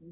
Itu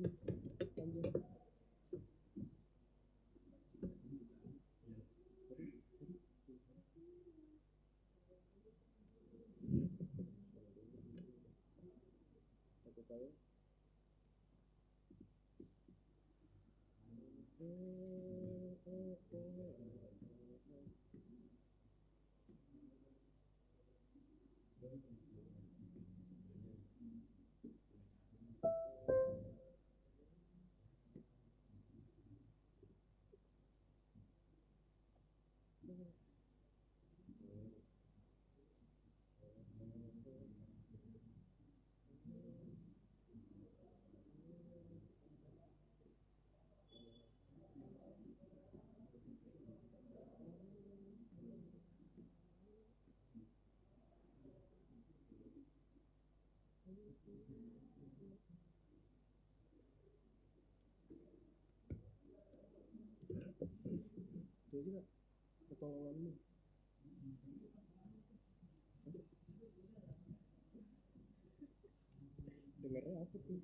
juga ketolonganmu. Dengarnya apa tuh?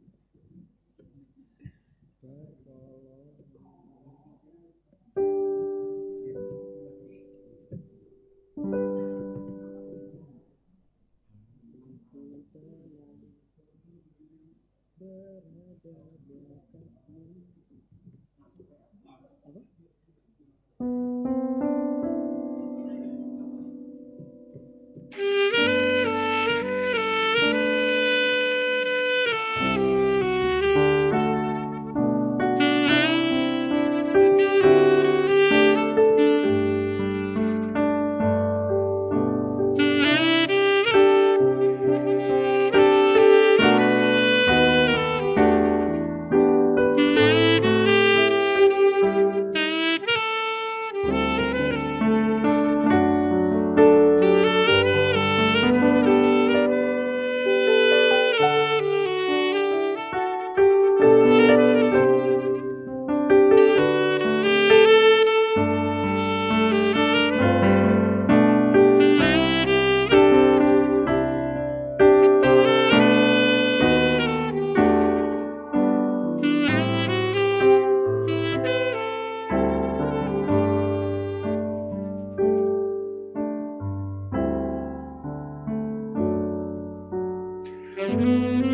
Yang itu.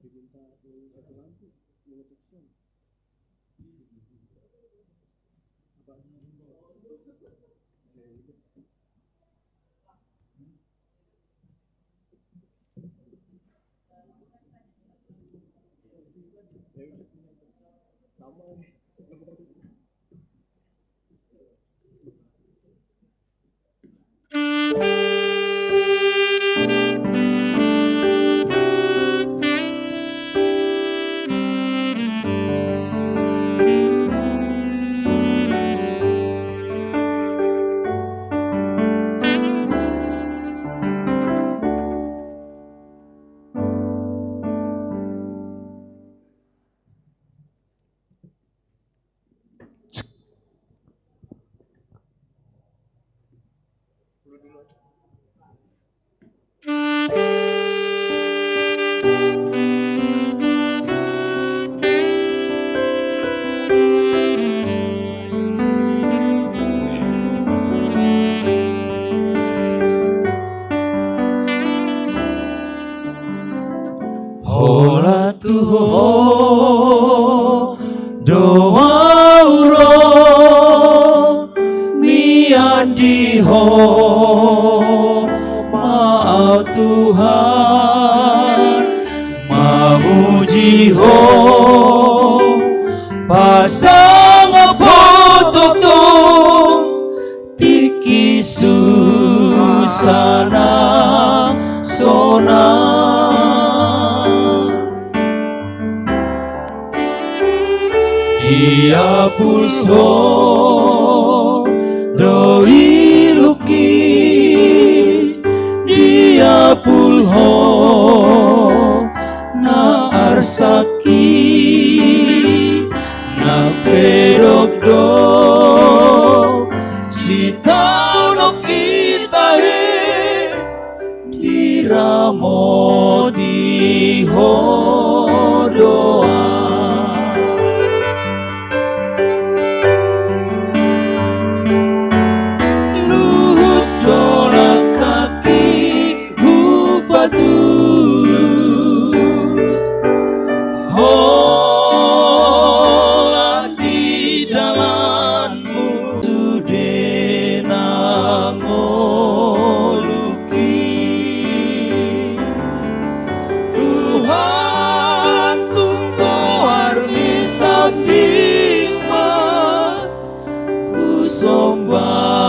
Diminta satu lampu menutup sound. Sama. Hola tuho doa uro miandi ho mau Tuhan mamuji ho pasang pototong tiki susana sona Diapus ho doi luki diapul ho na arsaki na pedok do si tau no kita he diramo di ho doa tulus holan di dalammu sudena ngoluki Tuhan tunggu armi sabima ku sombahon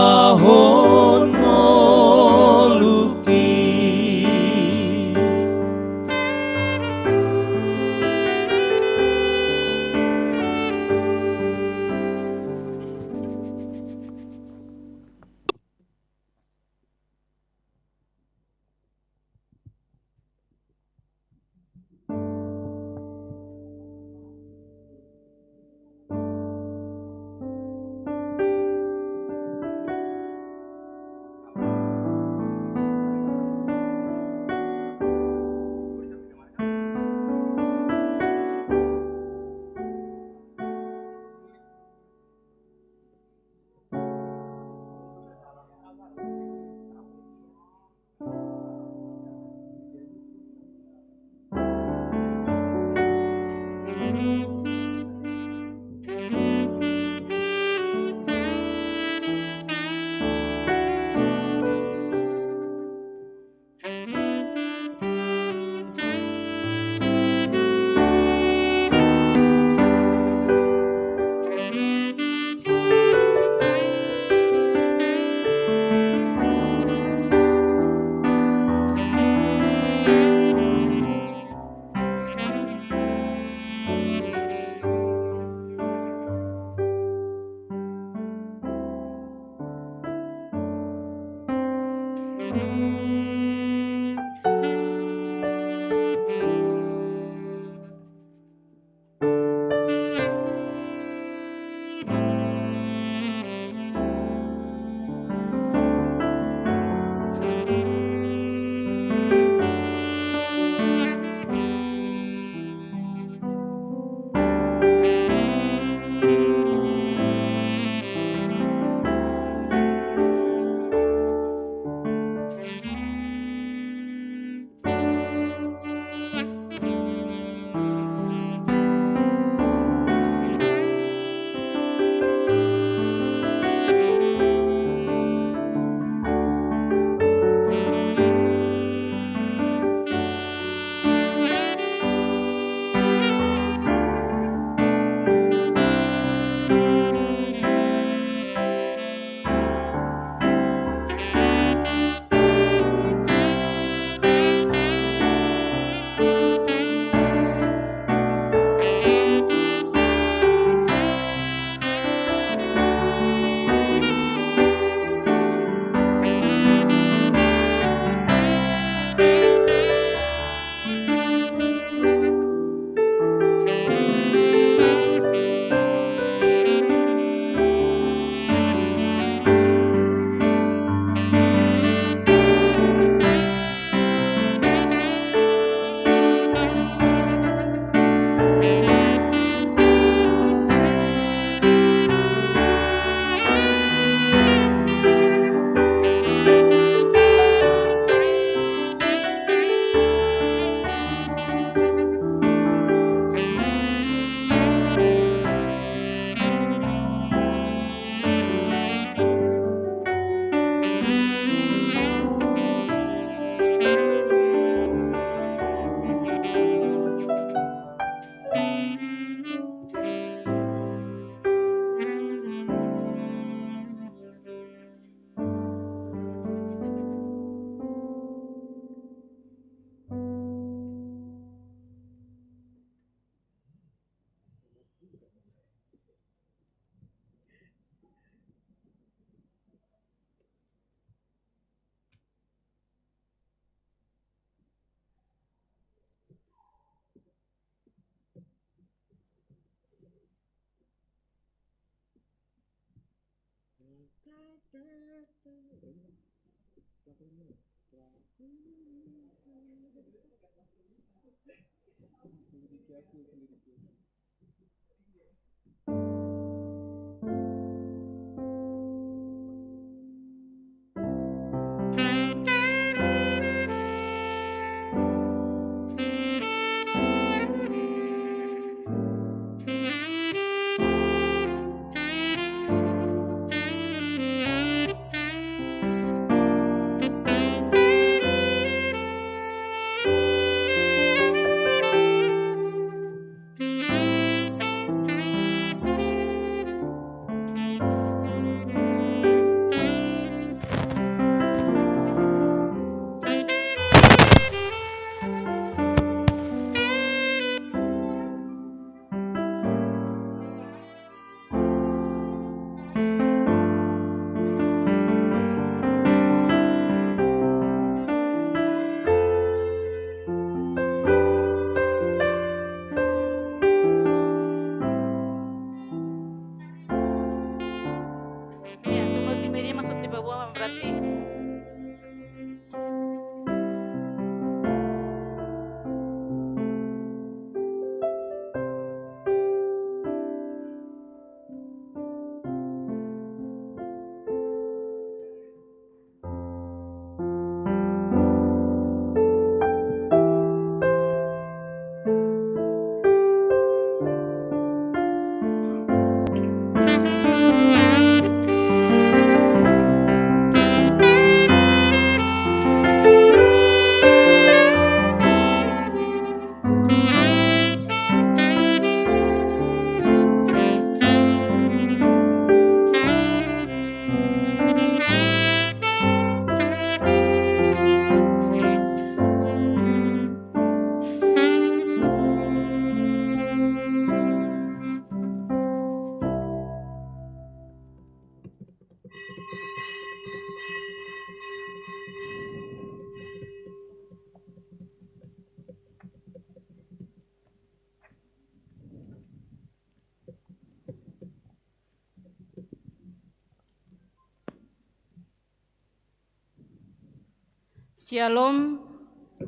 Shalom,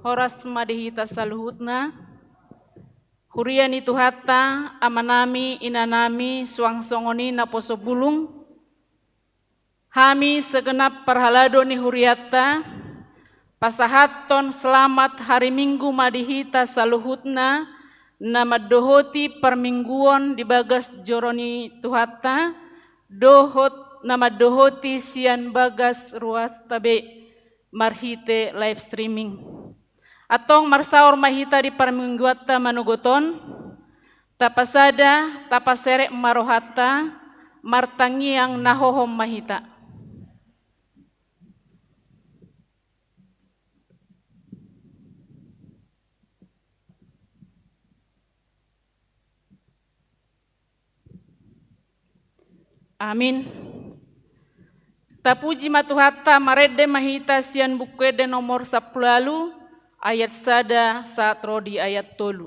horas madihita saluhutna, huriani tuhata, amanami, inanami, suangsongoni naposo bulung, hami segenap parhalado ni huriata, pasahaton selamat hari Minggu madihita saluhutna, nama dohoti permingguan di bagas joroni tuhata, dohot nama dohoti sian bagas ruas tabe, marhite live streaming. Atong marsaur mahita di parmingguata manugoton, tapasada tapasere marohata, martangiang nahohom mahita. Amin. Tapuji matuhata marede mahita sian bukwede nomor 10 ayat sada saat rodi ayat tolu.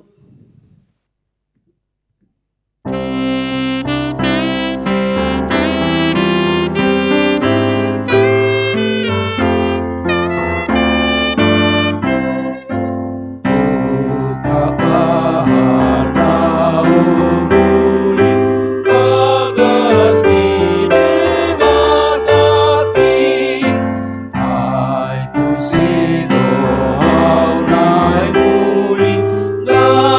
God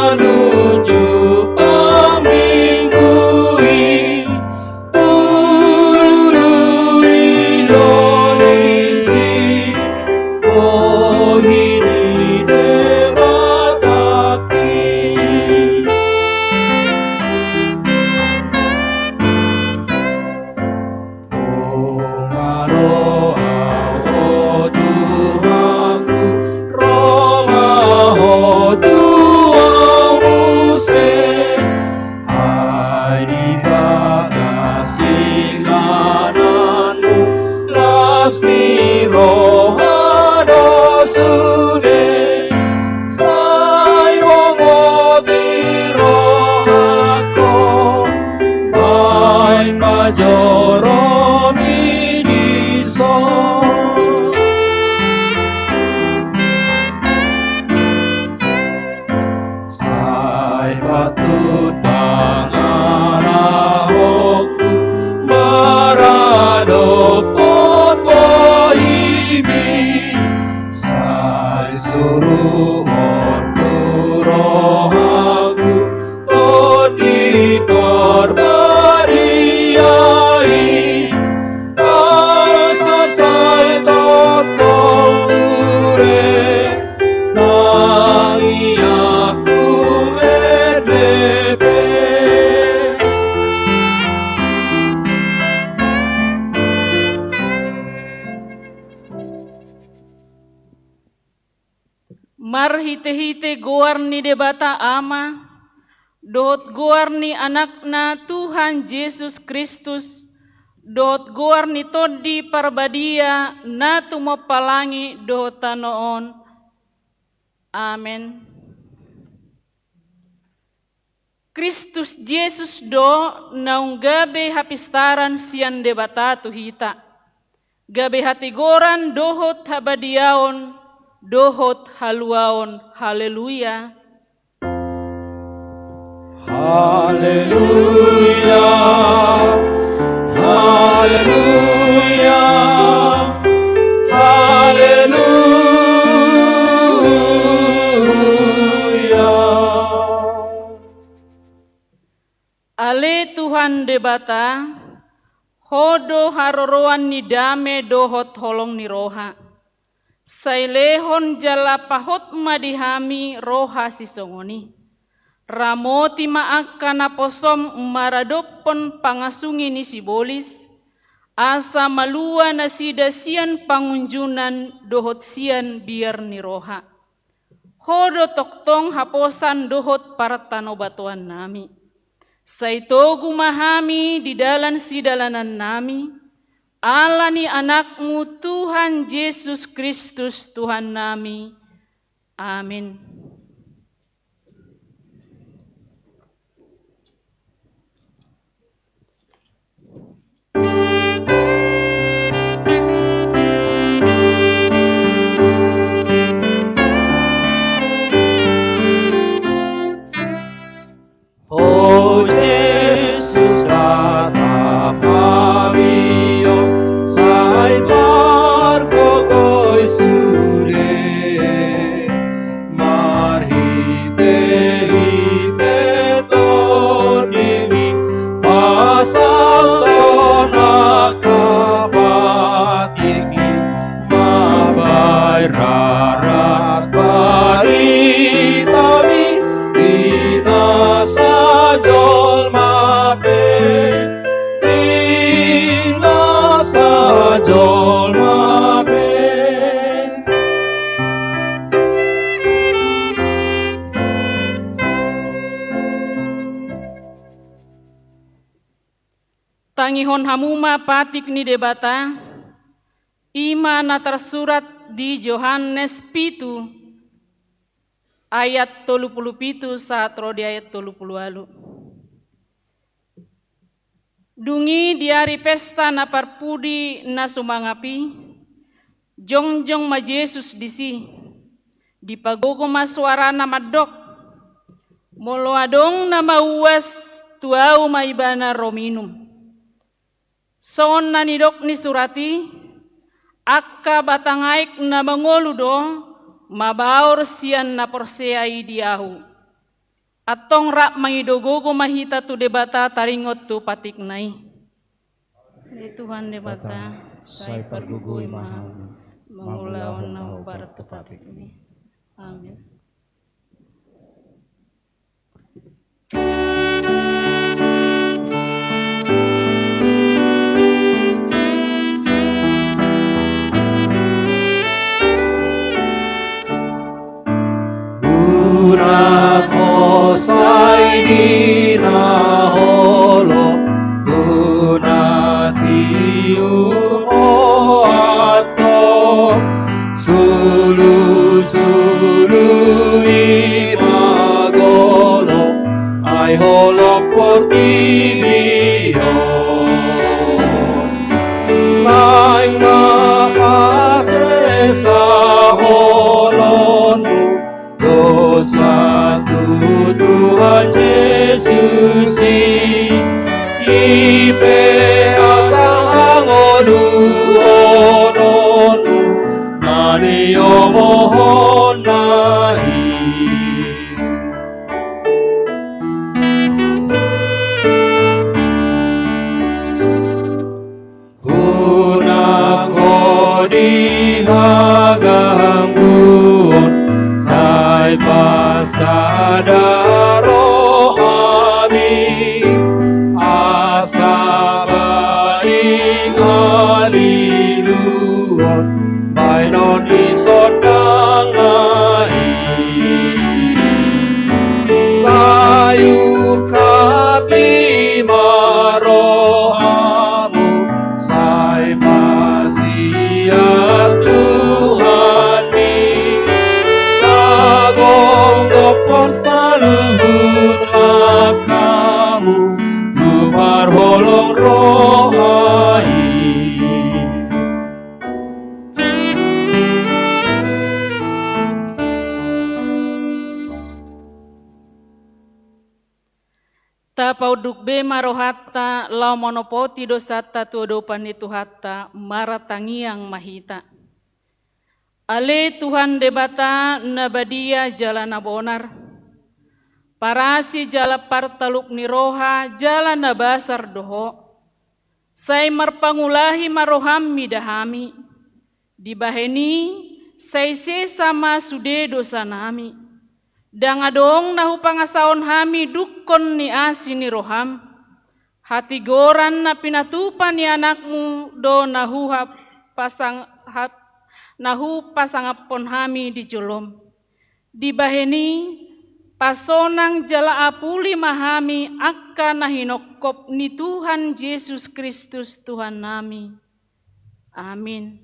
patut pangarahku maradopon boimi sai suruh ontu rohaku todi korbariai asa sai totong ure tangi aku berdepe. Marhite-hite goarni debata ama, dot goarni anakna Tuhan Yesus Kristus, dot goarni todi parbadia na tumapalangi dota noon. Amen. Kristus Yesus do naung gabe hapistaran sian debata tuhita. Gabe hatigoran dohot habadiaon, dohot haluaon. Haleluya. Haleluya. Haleluya. Haleluya. Ale Tuhan debata, hodo haroroan ni dame dohot holong ni roha. Sailehon jala pahot madihami roha sisongoni. Ramoti maaka na posom maradopon pangasungi ni sibolis. Asa malua na sidasian pangunjunan dohot sian biar ni roha. Hodo toktong haposan dohot partano batuan nami. Saitogu mahami di dalan sidalanan nami, ala ni anakmu Tuhan Yesus Kristus Tuhan nami. Amin. Oh Yesus tatap kami sai parkokoi sude marhite hite tonimi pasal tona kapatiki mabai rarat baritami dinasa jolma pe dinasa jolma pe. Tangihon hamuma patik ni debata, ima na tersurat di Yohanes pitu ayat 37 saat rodi ayat 30. Dungi diari pesta na parpudi na sumangapi, jongjong ma Yesus disi, di pagogo maswara na madok, moloadong na mauwas tuau maibana rominum. Son na nidok ni surati, akka batangaik na mangoludo, mabaur sian na porseai diahu. Atong rak mangidogogo mahita tu debata taringot tu patik nai. Tuhan debata, Sai pargugui mahami, mangulawan na ubar tu patik ini. Amin. Sai dina holo tuna tiu ato sulu imagolo ai holo portibio nang maase sa holonmu dosa tu Tuhan Yesus ipe asang onu ononu nani omohon nahi Hagangguon sai pasada rohani asabani haliluon bainon isodang nahi sayur kapi marohamu sai pasiat Tuhan mi kagom gopon saluhut lakamu luar holong rohai Tapauduk be marohatta lau monopoti dosata tuodopan itu hatta maratangiang mahita. Ale Tuhan debata nabadia jalan abonar. Parasi jala partaluk niroha jalan nabasar doho. Sai marpangulahi maroham midahami. Dibaheni sai sama sude dosa nami. Dangadong nahu pangasaon hami dukon ni asini roham. Hati goran na pinatupan ni anakmu do nahu pasangapon hami di jolom. Dibaheni pasonang jala apuli mahami akka nahinokop ni Tuhan Yesus Kristus Tuhan nami. Amin.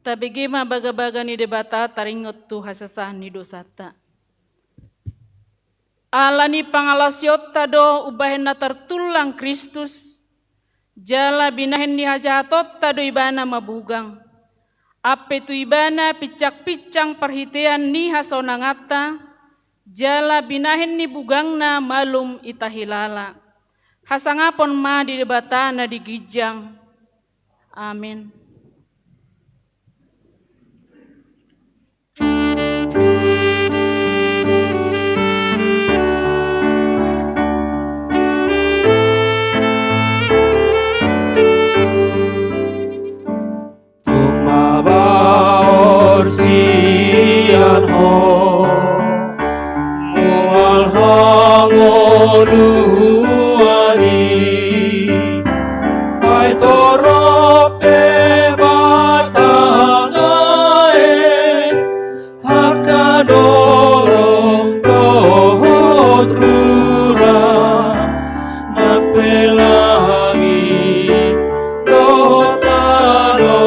Tabigima baga-baga ni debata taringot tu hasasah ni dosata. Ala ni pangalasyota do ubahen na tertulang Kristus. Jala binahen ni hajatot do ibana mabugang. Ape tu ibana picak-picang perhitian ni hasonangata. Jala binahen ni bugangna malum itahilala. Hasangapon ma di debata na digijang. Amin. Sian ho mual hangoduani ai torope batangae hakadoro dotrura napelangi dotaro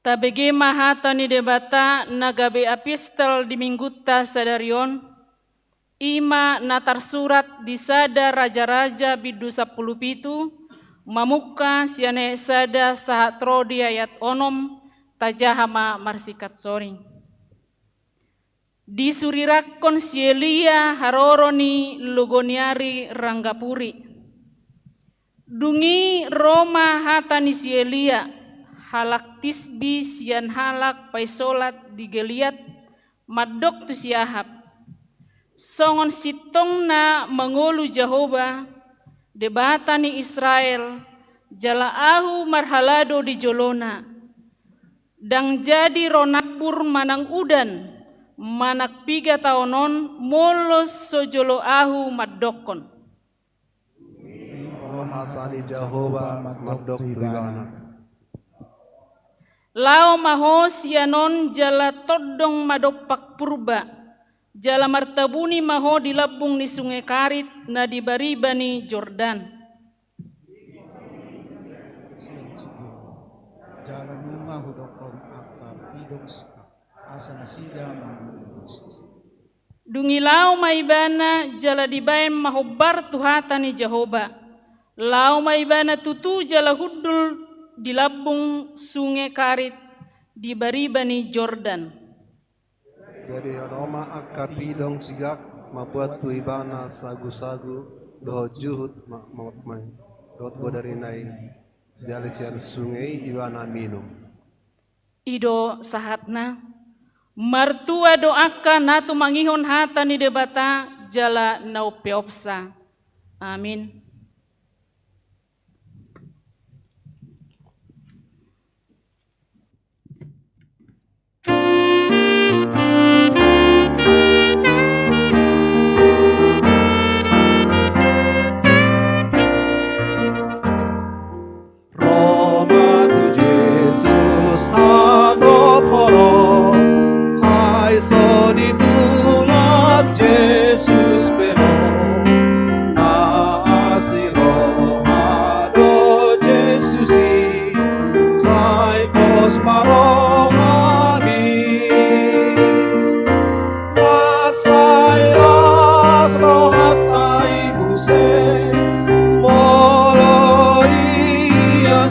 Tabegi mahata ni debata nagabe epistel di mingguta sadarion. Ima natar surat di sada raja-raja bidu 10 pitu. Mamuka siane sada sahat rodi ayat onom. tajahama marsikat soring. Disurirakon sielia haroroni lugoniari ranggapuri. Dungi Roma hatani sielia halak tisbi sian halak paisolat digeliat madok tu siahap. Songon sitongna mengulu Jehovah debatani Israel jala ahu marhalado di jolona. Dang jadi ronakbur manang udan manak 3 taonon molos sojolo ahu madokon. Rohatani Jehovah madok tuibana. Lao maho sianon jala todong madopak purba. Jala martabuni maho dilabung ni sungai Karit na dibaribani Jordan. Jala nunga hudokon akar tidong sika asa nasida mangutusi. Dungilao maibana jala dibayan mahobar tuhatani Jehovah. Lao maibana tutu jala hudul dilabung sungai Karit dibaribani Jordan. Jadi Roma akapidong sigak mabuat tuibana sagu-sagu doho juhud mautmai dot bodarinai jalisian sungai ibana minum. Ido sahatna martua doaka natu mangihon hata ni debata jala naupeopsa. Amin. Roma tu Jesus agoporo sai so ditulak Jesus beho na asilo hado Jesusi sai pos marohani masai raso hatai buse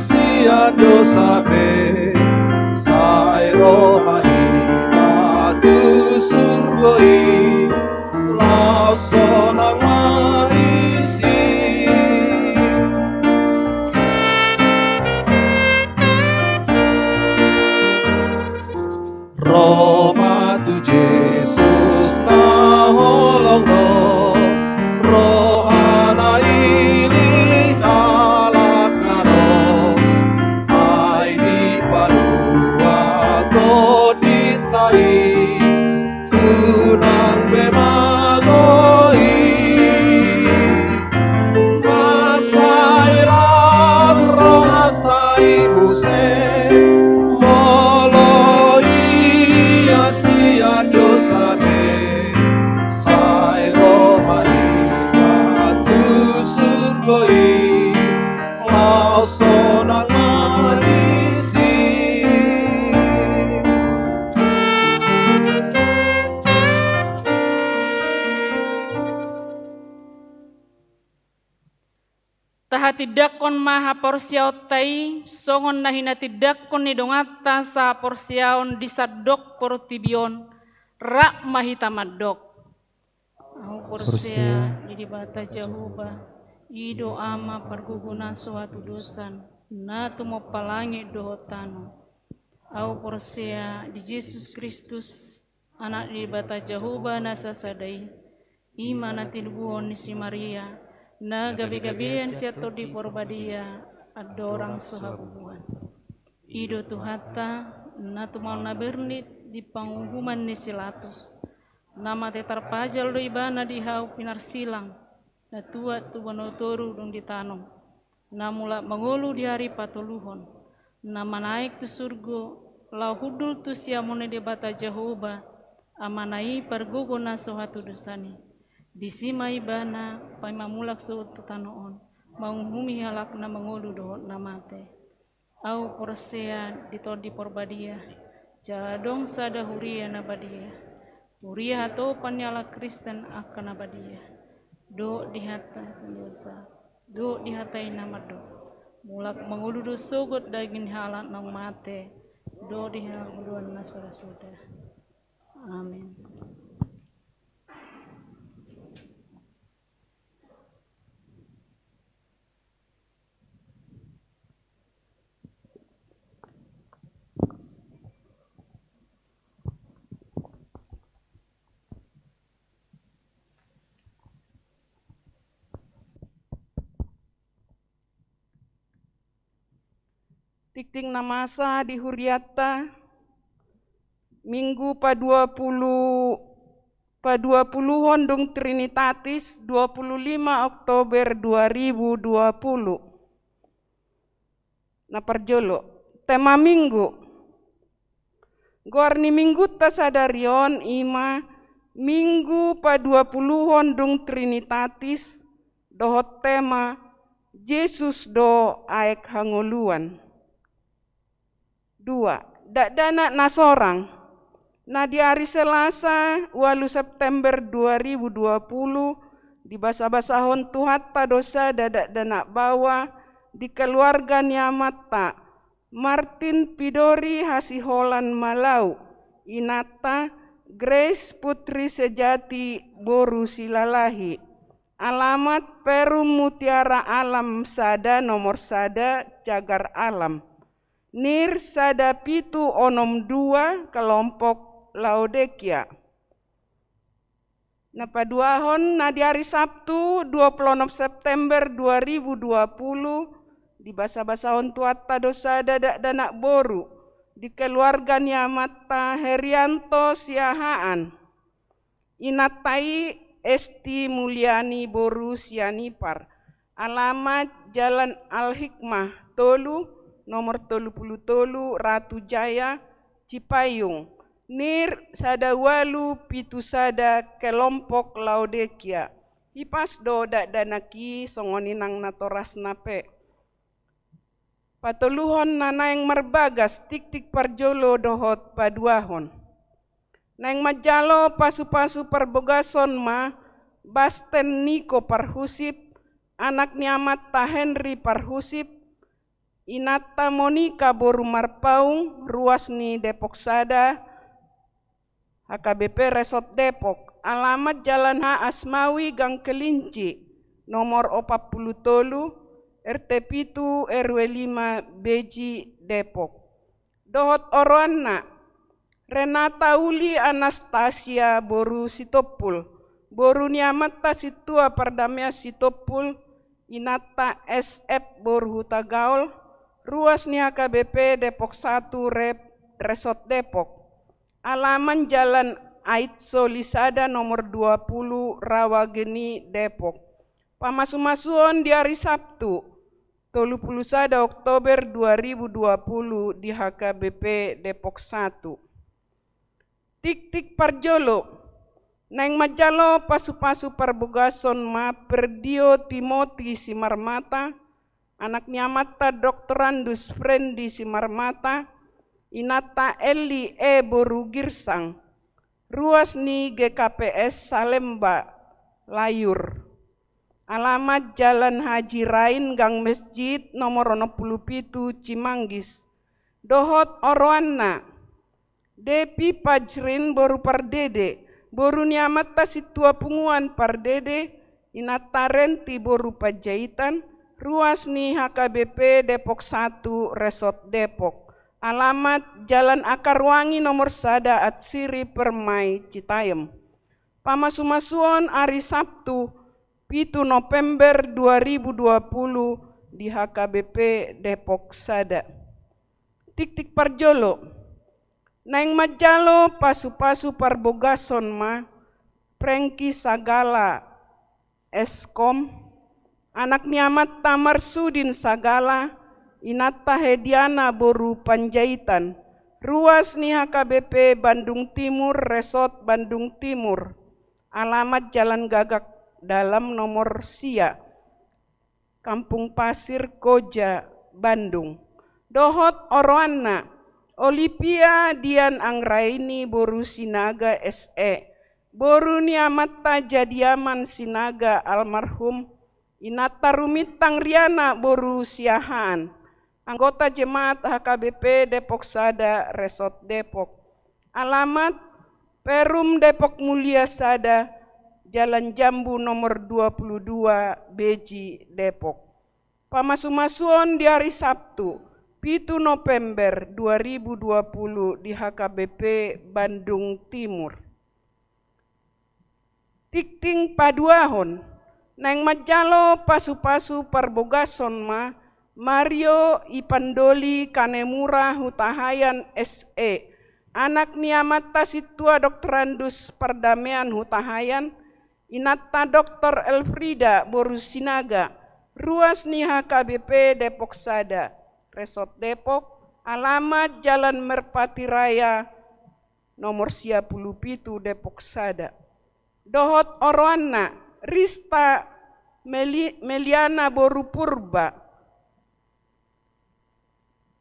Siado sabe sai Roma hita tu surgoi lao sonang marisi Roma tu Jesus na holong do rohana ili halap naro unang bemagoi masai raso hatai buse moloi asia dosabe sai Roma ina tu surgoi lao sonang marisi. Tahatiddakon maha porsiautai songon nahina tiddakon ni dongata sa porsiaon disadok portibion rak mahita madok. Au porsia di bata Jehovah ido ama parguguna suatu dosan na tumo palangi dohotano. Au porsia di Yesus Kristus anak di bata Jehovah nasa sadai imana tilbuon si Maria na gabi-gabian siato di porbadia adorang suhabuan. Ido tuhata na tumal na bernit di panghuman ni silatus. Nama te tarpajal do ibana di hau pinar silang. Na tua tu banotoru dong ditanong. Na mula mengulu di hari patuluhon. Na manaik tu surgo lau hudul tu siamone de bata Jehovah. Amanai pargogo na sohatu dosani. Bisima ibana pai mamulak suatu tanoon menghumi halak na mengulu dohot namate au porsea ditodi porbadia jadong sada huria nabadia huria hato panyala Kristen akan nabadia do dihata dosa do dihatai namado mulak mengulu do sogot daging halak nang mate Do di haluan nasara sudah. Amin. Tikting namasa di Huriata Minggu pa 20 Hondung Trinitatis 25 Oktober 2020. Na perjolo tema minggu Gorni minggu ta sadarion ima Minggu pa 20 Hondung Trinitatis dohot tema Yesus do aek hangoluan. 2. Dakdana nasorang. Nah di hari Selasa 8 September 2020 di basa-basahon tuhatta dosa dadak dana bawa di keluarga Nyamata Martin Pidori Hasiholan Malau Inata Grace Putri Sejati Boru Silalahi. Alamat Perum Mutiara Alam Sada nomor Sada Cagar Alam. Nir Sada Pitu Onom 2 kelompok Laodikia. Napaduahon na di hari Sabtu 26 September 2020 di basa-basahon tuatta dosa dadak danak boru di keluarga Nyamata Herianto Siahaan. Inatai Esti Mulyani Boru Sianipar. Alamat Jalan Al-Hikmah Tolu nomor 33 Ratu Jaya Cipayung. Nir Sadawalu Pitu Sada kelompok Laodikia. Hipas do dak danaki songoninang natoras nape. Patuluhon nana yang merbagas tik-tik parjolo dohot paduahon. Nang majalo pasu-pasu perbogason ma Basten Niko Parhusip anak Nyamat Ta Henry Parhusip Inata Monika Boru Marpaung Ruasni Depok Sada HKBP Resort Depok. Alamat Jalan H Asmawi Gang Kelinci nomor 40 Tolu RT Pitu RW 5 Beji Depok. Dohot Oroana Renata Uli Anastasia Boru Sitopul Boru Nyamata Situa Pardamia Sitopul Inata SF Boru Hutagaol Ruas HKBP Depok 1 Resort Depok. Alaman Jalan Aitso Lisada nomor 20 Rawageni Depok. Pamasu-masuon di hari Sabtu 31 Oktober 2020 di HKBP Depok 1. Tik-tik parjolo nang majalo pasu-pasu perbogason ma Perdio Timoti Simarmata anak Nyamata Dokterandus Frendi Simarmata Inata Eli Boru Girsang Ruasni GKPS Salemba Layur. Alamat Jalan Haji Rain Gang Masjid nomor 67 Cimanggis. Dohot Oroana Depi Pajrin Boru Pardede Boru Nyamata Situa Punguan Pardede Inata Renti Boru Pajaitan Ruasni HKBP Depok 1 Resort Depok. Alamat Jalan Akarwangi nomor Sada Atsiri Permai Citayam. Pamasu-masuon hari Sabtu 7 November 2020 di HKBP Depok Sada. Tik-tik parjolo nang majalo pasu-pasu parbogason ma Prengki Sagala Eskom anak Nyamat Tamar Sudin Sagala Inata Hediana Boru Panjaitan Ruasni HKBP Bandung Timur Resort Bandung Timur. Alamat Jalan Gagak Dalam nomor Sia Kampung Pasir Koja Bandung. Dohot Oroana Olivia Dian Anggraini Boru Sinaga SE Boru Nyamata Jadiaman Sinaga almarhum Inata Rumitang Riana Boru Siahaan. Anggota Jemaat HKBP Depok Sada, Resort Depok. Alamat Perum Depok Mulia Sada, Jalan Jambu nomor 22, Beji, Depok. Pamasu-masuon di hari Sabtu, 7 November 2020 di HKBP Bandung Timur. Tikting paduahon, neng majalo pasu-pasu parbogason ma, Mario Ipandoli Kanemura Hutahayan SE, anak niamata situa doktorandus perdamaian Hutahayan, Inata Dr. Elfrida Borusinaga, ruas ni HKBP Depok Sada, Resort Depok, alamat Jalan Merpati Raya, nomor 57 Depok Sada. Dohot Oroana, Rista Meliana Borupurba,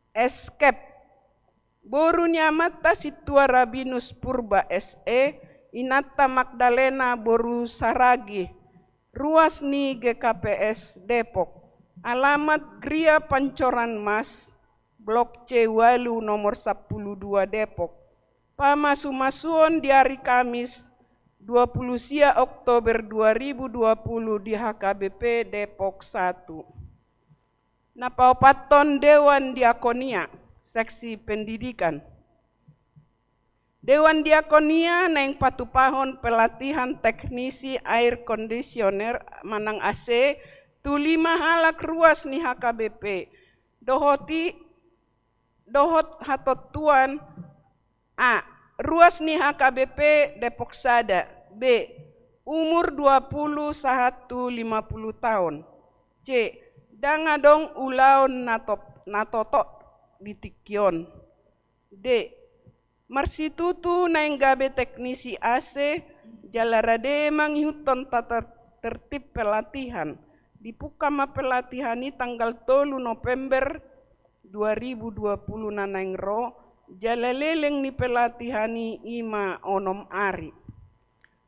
Escape, Boru Nyamata Situa Rabinus Purba SE, Inata Magdalena Boru Saragi, ruas ni GKPS Depok, alamat Gria Pancoran Mas, Blok C Walu nomor 12 Depok. Pamasu-masuon di hari Kamis 20 Oktober 2020 di HKBP Depok 1. Napaupaton Dewan Diakonia, Seksi Pendidikan. Dewan Diakonia neng patupahon pelatihan teknisi air conditioner Manang AC tu 5 halak ruas ni HKBP. Dohot hatot tuan A. Ruas ni HKBP Depok Sada. B. Umur 20 sahatu 50 tahun. C. Dangadong ulaon natotok ditikion. D. Marsitutu naing gabe teknisi AC jalarade manghiuton tata tertib pelatihan. Dipukama pelatihan ini tanggal 3 November 2020 nanaing ro jalaleleng ni pelatihan ini ima onom ari.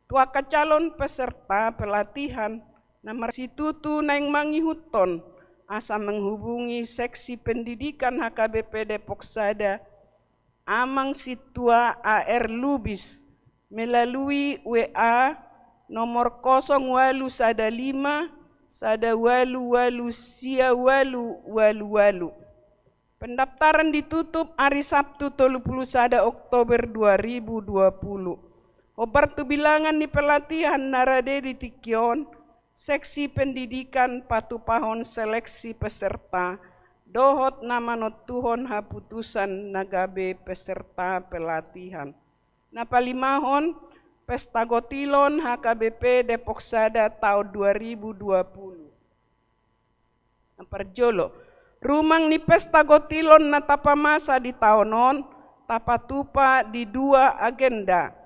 Tua calon peserta pelatihan nomor situtu naing manghiuton asa menghubungi seksi pendidikan HKBP Depok Sada amang situa AR Lubis melalui WA nomor 0815 sada walu sia walu. Pendaftaran ditutup hari Sabtu 31 Oktober 2020. Obar tu bilangan di pelatihan narade di Tikion, seksi pendidikan patupahon seleksi peserta, dohot nama notuhon haputusan nagabe peserta pelatihan. Napalimahon Pesta Gotilon HKBP Depok Sada tahun 2020. Perjolo, rumang ni Pesta Gotilon na tapamasa di tahunon, tapatupa di 2 agenda.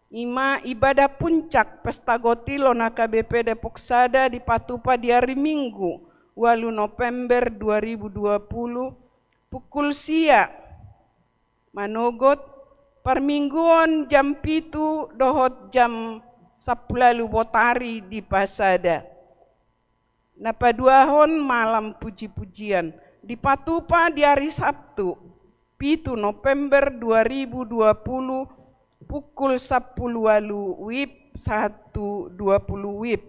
Ima ibadah puncak Pesta Gotilon HKBP Depok Sada dipatupa di hari Minggu 8 November 2020 pukul sia manogot permingguan jam 7 dohot jam 10 botari di Pasada. Napaduahon malam puji-pujian dipatupa di hari Sabtu 7 November 2020 pukul 10 WIB 1.20 WIB.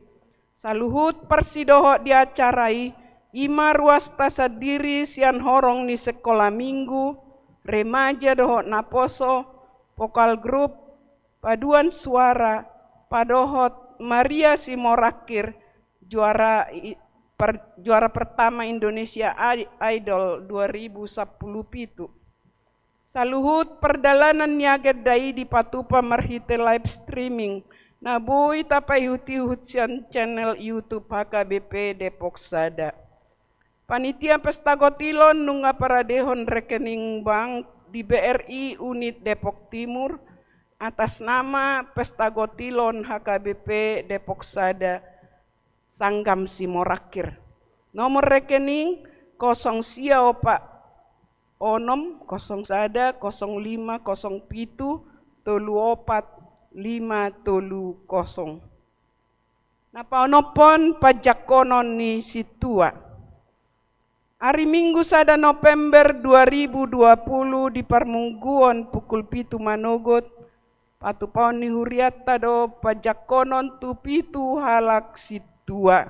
Saluhut persidoho diacarai ima ruas tasadiri sian horong ni sekolah minggu, remaja doho naposo, vokal grup, paduan suara, padohot Maria Simorakir, juara pertama Indonesia Idol 2010 Saluhut perdalanan niaga dai di patupa marhite live streaming. Nabui tapai huti-hut channel YouTube HKBP Depok Sada. Panitia Pesta Gotilon nunga paradehon rekening bank di BRI Unit Depok Timur atas nama Pesta Gotilon HKBP Depok Sada Sanggam Simorakir. Nomor rekening 0 sia opa onom 0 sada 05 07 34 530. Napaonopon pajak konon ni situa. Hari Minggu 1 November 2020 di Parmungguon pukul 7 manogot patu paon ni huriata do pajakonon tu pitu halak situa.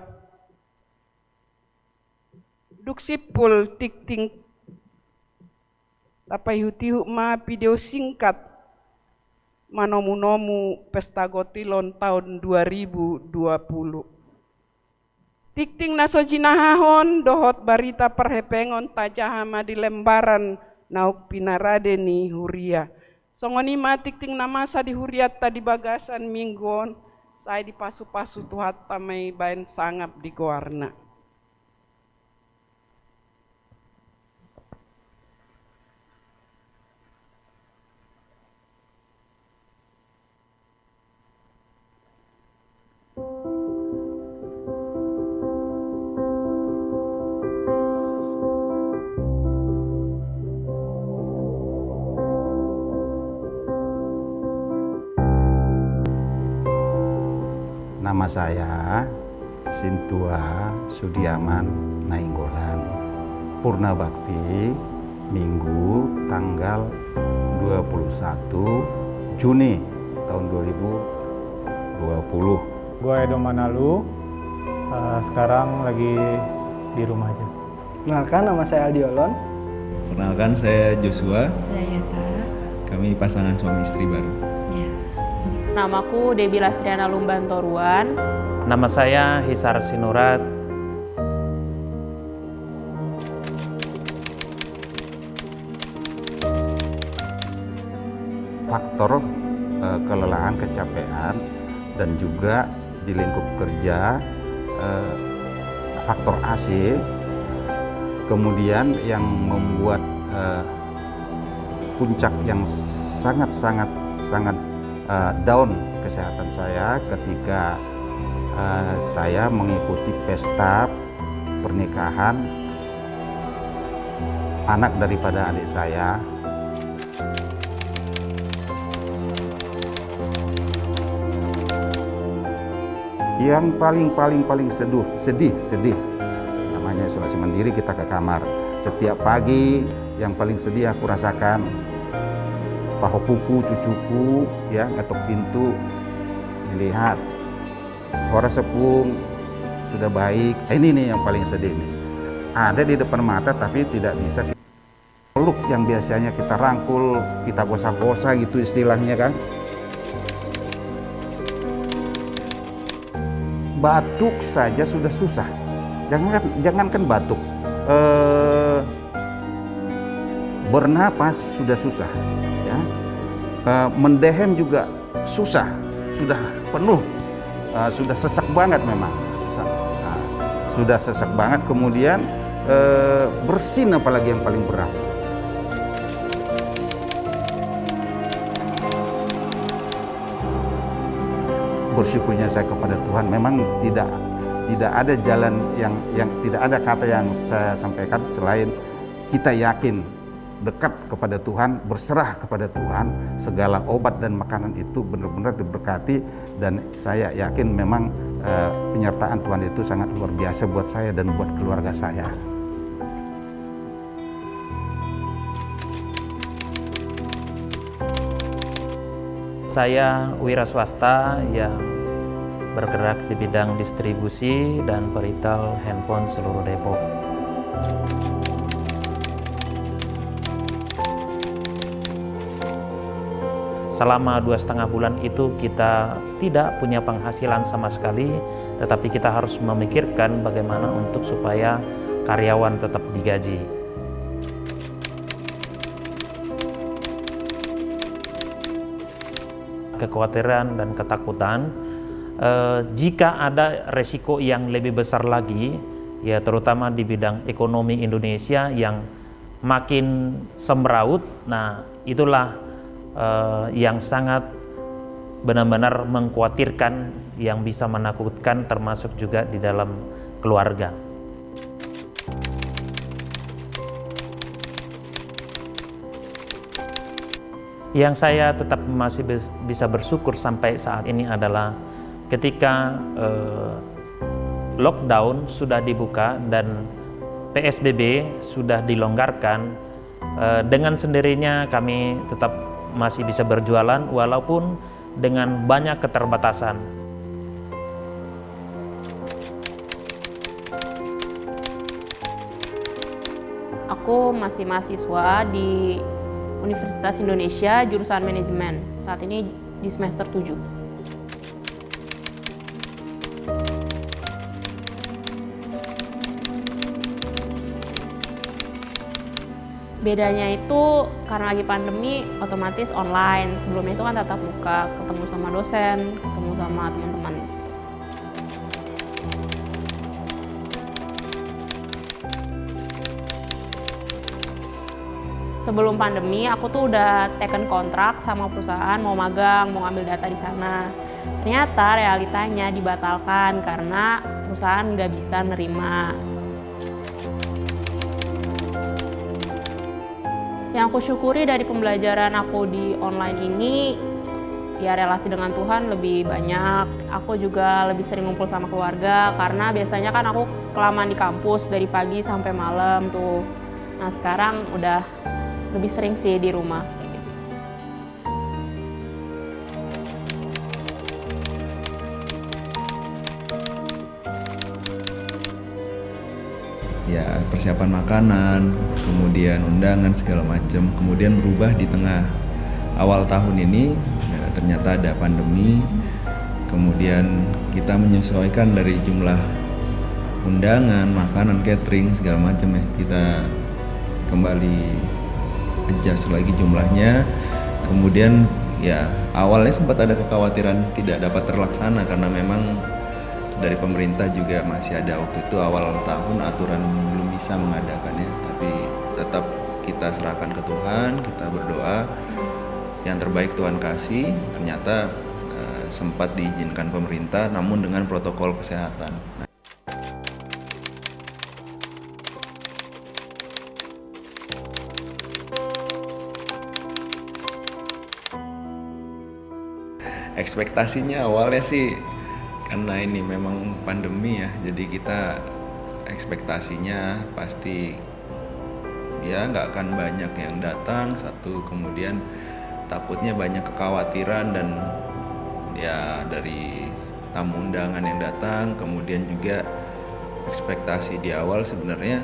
Duk sipul tikting tapai hutihu ma video singkat manomu-nomu pesta gotilon tahun 2020. Tikting naso jinahahon dohot barita perhepengon tajahama di lembaran nauk pinarade ni huria. Songoni ma tikting namasa di huriat tadi bagasan minggon saya di pasu-pasu tuhat tamai bain sangap di goarna. Nama saya Sintua Sudiaman Nainggolan, Purna Bakti, Minggu tanggal 21 Juni tahun 2020. Gue Edo Manalu, sekarang lagi di rumah aja. Kenalkan, nama saya Aldi Olon. Perkenalkan, saya Joshua. Saya Yata. Kami pasangan suami istri baru. Ya. Namaku Debi Lastriana Lumban Toruan. Nama saya Hisar Sinurat. Faktor kelelahan, kecapean, dan juga di lingkup kerja faktor AC, kemudian yang membuat puncak yang sangat down kesehatan saya ketika saya mengikuti pesta pernikahan anak daripada adik saya. Yang paling sedih. Namanya isolasi mandiri, kita ke kamar. Setiap pagi yang paling sedih aku rasakan, paho puku cucuku ya ngetok pintu, dilihat orang sepung sudah baik. Ini nih yang paling sedih nih. Ada di depan mata tapi tidak bisa peluk yang biasanya kita rangkul, kita gosa-gosa gitu istilahnya kan. Batuk saja sudah susah. Jangankan batuk. Bernapas sudah susah. Ya. Mendehem juga susah. Sudah penuh. Sudah sesak banget memang. Sudah sesak banget. Kemudian bersin apalagi yang paling berat. Bersyukurnya saya kepada Tuhan, memang tidak ada jalan yang tidak ada kata yang saya sampaikan selain kita yakin dekat kepada Tuhan, berserah kepada Tuhan, segala obat dan makanan itu benar-benar diberkati, dan saya yakin memang penyertaan Tuhan itu sangat luar biasa buat saya dan buat keluarga saya. Saya wira swasta yang bergerak di bidang distribusi dan peritel handphone seluruh Depok. Selama 2,5 bulan itu kita tidak punya penghasilan sama sekali, tetapi kita harus memikirkan bagaimana untuk supaya karyawan tetap digaji. Kekhawatiran dan ketakutan, jika ada resiko yang lebih besar lagi, ya terutama di bidang ekonomi Indonesia yang makin semraut, nah itulah yang sangat benar-benar mengkhawatirkan, yang bisa menakutkan, termasuk juga di dalam keluarga. Yang saya tetap masih bisa bersyukur sampai saat ini adalah ketika lockdown sudah dibuka dan PSBB sudah dilonggarkan, dengan sendirinya kami tetap masih bisa berjualan walaupun dengan banyak keterbatasan. Aku masih mahasiswa di Universitas Indonesia jurusan manajemen. Saat ini di semester 7. Bedanya itu karena lagi pandemi otomatis online. Sebelumnya itu kan tatap muka, ketemu sama dosen, ketemu sama teman-teman. Sebelum pandemi aku tuh udah taken kontrak sama perusahaan mau magang, mau ngambil data di sana. Ternyata realitanya dibatalkan karena perusahaan nggak bisa nerima. Yang aku syukuri dari pembelajaran aku di online ini, ya relasi dengan Tuhan lebih banyak. Aku juga lebih sering ngumpul sama keluarga karena biasanya kan aku kelamaan di kampus dari pagi sampai malam tuh. Nah sekarang udah lebih sering sih di rumah. Ya persiapan makanan, kemudian undangan segala macam, kemudian berubah di tengah awal tahun ini. Ya, ternyata ada pandemi, kemudian kita menyesuaikan dari jumlah undangan, makanan, catering segala macam ya. Kita kembali adjust lagi jumlahnya. Kemudian ya awalnya sempat ada kekhawatiran tidak dapat terlaksana karena memang dari pemerintah juga masih ada waktu itu awal tahun aturan belum bisa mengadakannya, tapi tetap kita serahkan ke Tuhan, kita berdoa yang terbaik Tuhan kasih. Ternyata sempat diizinkan pemerintah namun dengan protokol kesehatan. Ekspektasinya awalnya sih karena ini memang pandemi ya, jadi kita ekspektasinya pasti ya nggak akan banyak yang datang satu, kemudian takutnya banyak kekhawatiran dan ya dari tamu undangan yang datang, kemudian juga ekspektasi di awal sebenarnya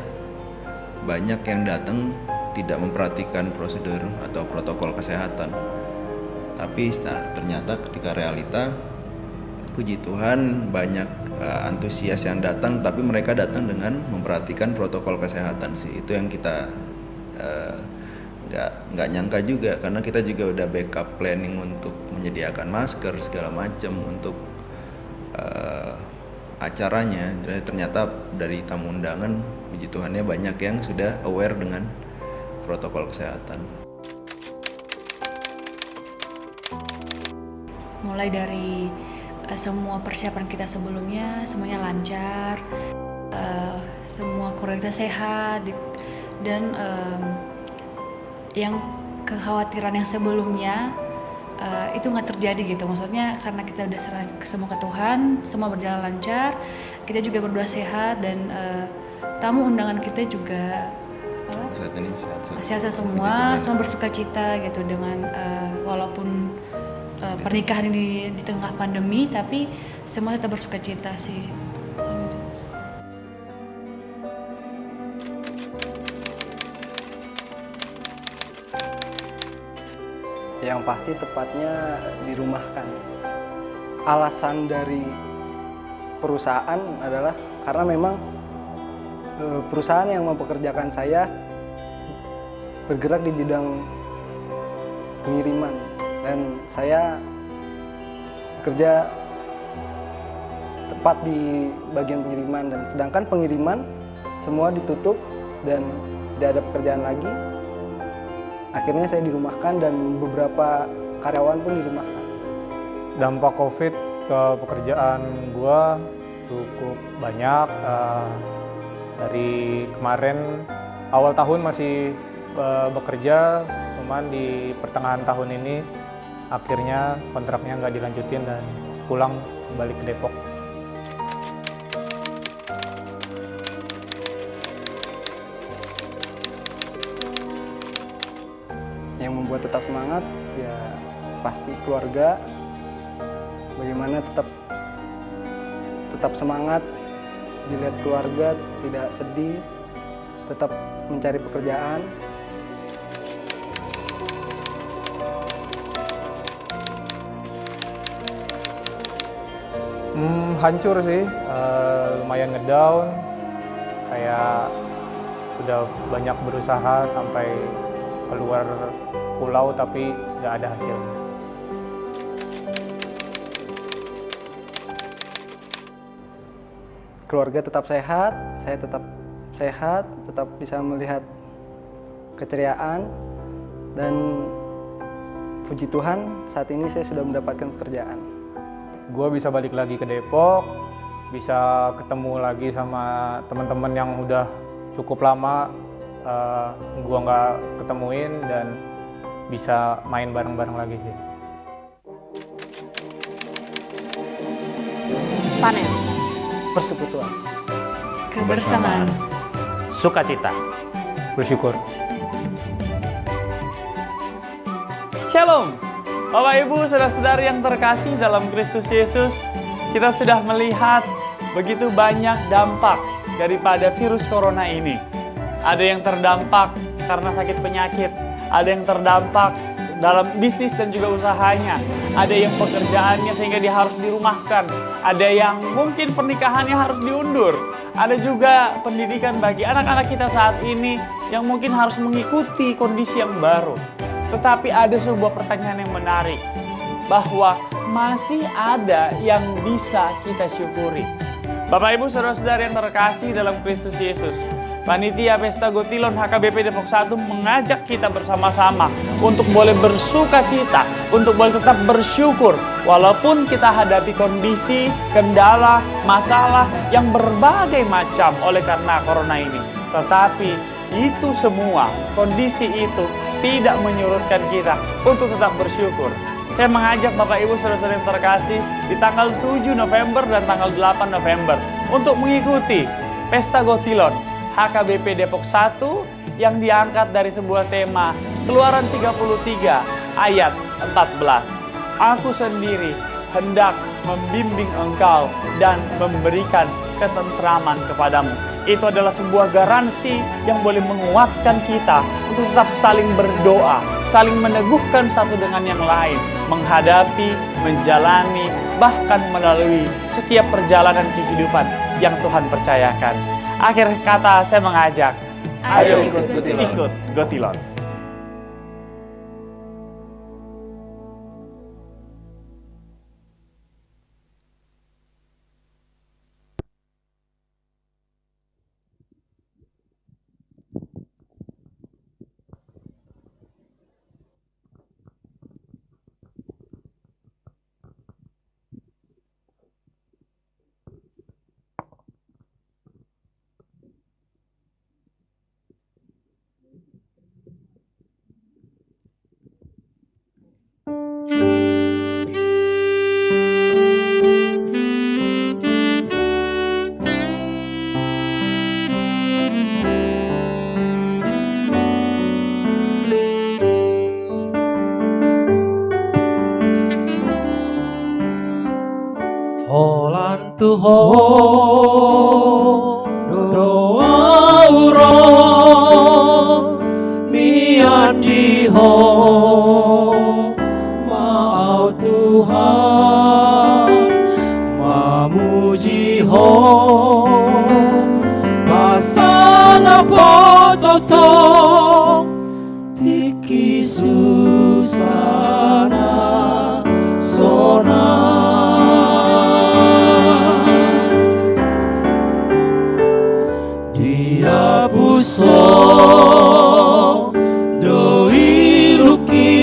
banyak yang datang tidak memperhatikan prosedur atau protokol kesehatan. Tapi ternyata ketika realita, puji Tuhan banyak antusias yang datang, tapi mereka datang dengan memperhatikan protokol kesehatan sih. Itu yang kita nggak nyangka juga, karena kita juga udah backup planning untuk menyediakan masker segala macam untuk acaranya. Jadi ternyata dari tamu undangan, puji Tuhannya banyak yang sudah aware dengan protokol kesehatan. Mulai dari semua persiapan kita sebelumnya semuanya lancar, semua keluarga kita sehat, dan yang kekhawatiran yang sebelumnya itu nggak terjadi gitu. Maksudnya karena kita udah serah semua ke Tuhan, semua berjalan lancar, kita juga berdoa sehat, dan tamu undangan kita juga saat ini sehat semua bersuka cita gitu dengan walaupun pernikahan ini di tengah pandemi, tapi semua tetap bersuka cita sih. Yang pasti tepatnya dirumahkan. Alasan dari perusahaan adalah karena memang perusahaan yang mempekerjakan saya bergerak di bidang pengiriman, dan saya kerja tepat di bagian pengiriman, dan sedangkan pengiriman semua ditutup dan tidak ada pekerjaan lagi. Akhirnya saya dirumahkan dan beberapa karyawan pun dirumahkan. Dampak COVID ke pekerjaan gua cukup banyak. Dari kemarin awal tahun masih bekerja, cuman di pertengahan tahun ini akhirnya kontraknya nggak dilanjutin dan pulang balik ke Depok. buat tetap semangat ya pasti keluarga, bagaimana tetap semangat, dilihat keluarga tidak sedih, tetap mencari pekerjaan. Hancur sih, lumayan ngedown, kayak sudah banyak berusaha sampai keluar pulau tapi nggak ada hasilnya. Keluarga tetap sehat, saya tetap sehat, tetap bisa melihat keceriaan, dan puji Tuhan saat ini saya sudah mendapatkan pekerjaan. Gue bisa balik lagi ke Depok, bisa ketemu lagi sama teman-teman yang udah cukup lama gue nggak ketemuin, dan bisa main bareng-bareng lagi sih. Panen, persekutuan, kebersamaan, sukacita, bersyukur. Shalom, Bapak Ibu, saudara-saudari yang terkasih dalam Kristus Yesus, kita sudah melihat begitu banyak dampak daripada virus corona ini. Ada yang terdampak karena sakit penyakit, ada yang terdampak dalam bisnis dan juga usahanya, ada yang pekerjaannya sehingga dia harus dirumahkan, ada yang mungkin pernikahannya harus diundur, ada juga pendidikan bagi anak-anak kita saat ini yang mungkin harus mengikuti kondisi yang baru. Tetapi ada sebuah pertanyaan yang menarik, bahwa masih ada yang bisa kita syukuri. Bapak Ibu saudara-saudari yang terkasih dalam Kristus Yesus, Panitia Pesta Gotilon HKBP Depok 1 mengajak kita bersama-sama untuk boleh bersuka cita, untuk boleh tetap bersyukur walaupun kita hadapi kondisi, kendala, masalah yang berbagai macam oleh karena corona ini. Tetapi itu semua, kondisi itu tidak menyurutkan kita untuk tetap bersyukur. Saya mengajak Bapak Ibu saudara-saudara yang terkasih di tanggal 7 November dan tanggal 8 November untuk mengikuti Pesta Gotilon HKBP Depok 1 yang diangkat dari sebuah tema Keluaran 33 ayat 14. Aku sendiri hendak membimbing engkau dan memberikan ketentraman kepadamu. Itu adalah sebuah garansi yang boleh menguatkan kita untuk tetap saling berdoa, saling meneguhkan satu dengan yang lain, menghadapi, menjalani, bahkan melalui setiap perjalanan kehidupan yang Tuhan percayakan. Akhir kata saya mengajak, ayo ikut Gotilon. Holan Tuhan doa urang mian diho mau Tuhan mamuji ho pasang apa totong tiki susana sona so doi luki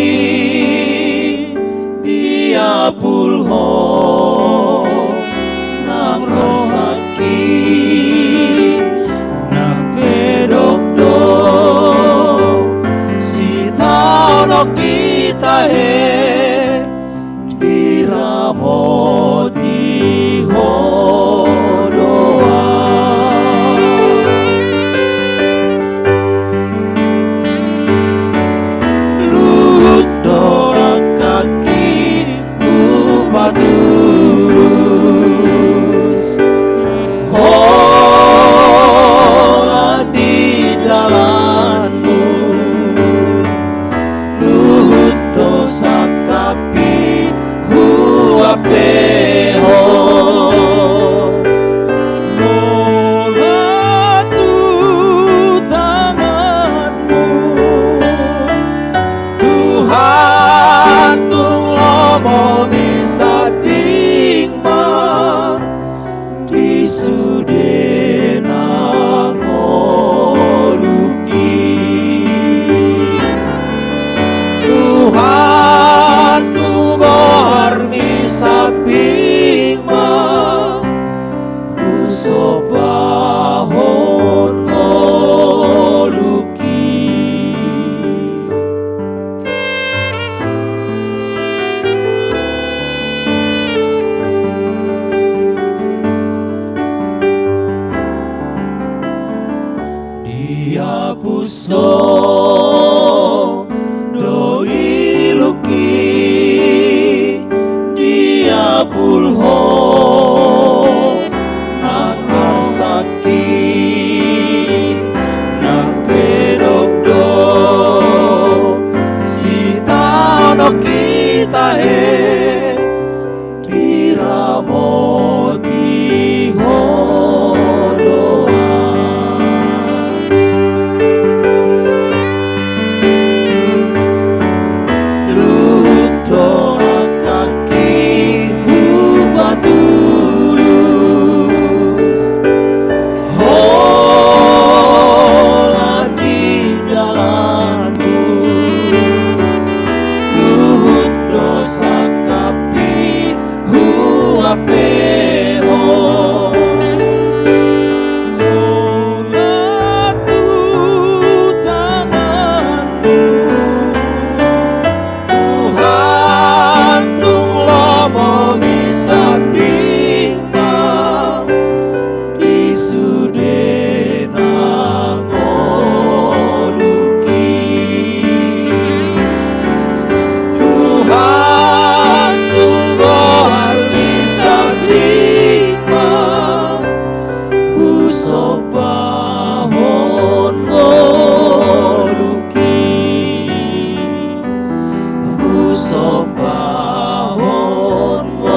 dia pulho nang rasaki nang pedok do si tano kita tulus, hola di dalammu, luhut dosa kapi huapeho, hola tu tanganmu, Tuhan tung lomo bisa bingma di sudena ngoluki, Tuhan tung gohar bisa bingma usobahon ngoluki. Dia buso doi luki, dia bulho nak rasaki, nak pedok dok, si tanok kita diramoti hodoa. Luhut doa kaki hubah tulus, hola di dalammu, luhut dosa kapi huapeho, hola tu tanganmu, Tuhan tung lomo bisa bingma di sudena ngoluki, Tuhan tung gohar bisa bingma usobahon ngoluki, usobahon ngoluki.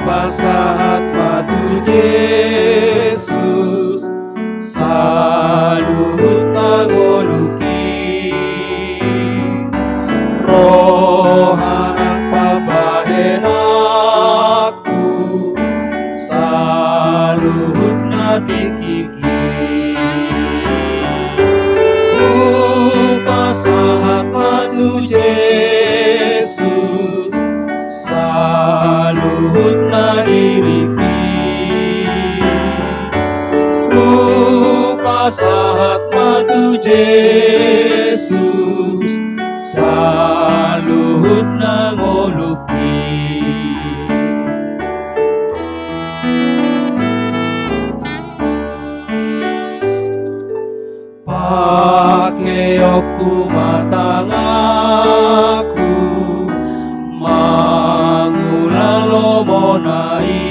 Pasahat patu Yesus saluhut nangoluki, roh anak pabahen aku saluhut natikiki, pasahat patu Yesus saluhut na iriki, pasahat matu Yesus saluhut na ngoluki, pakeoku matangaku mangulang lomonai,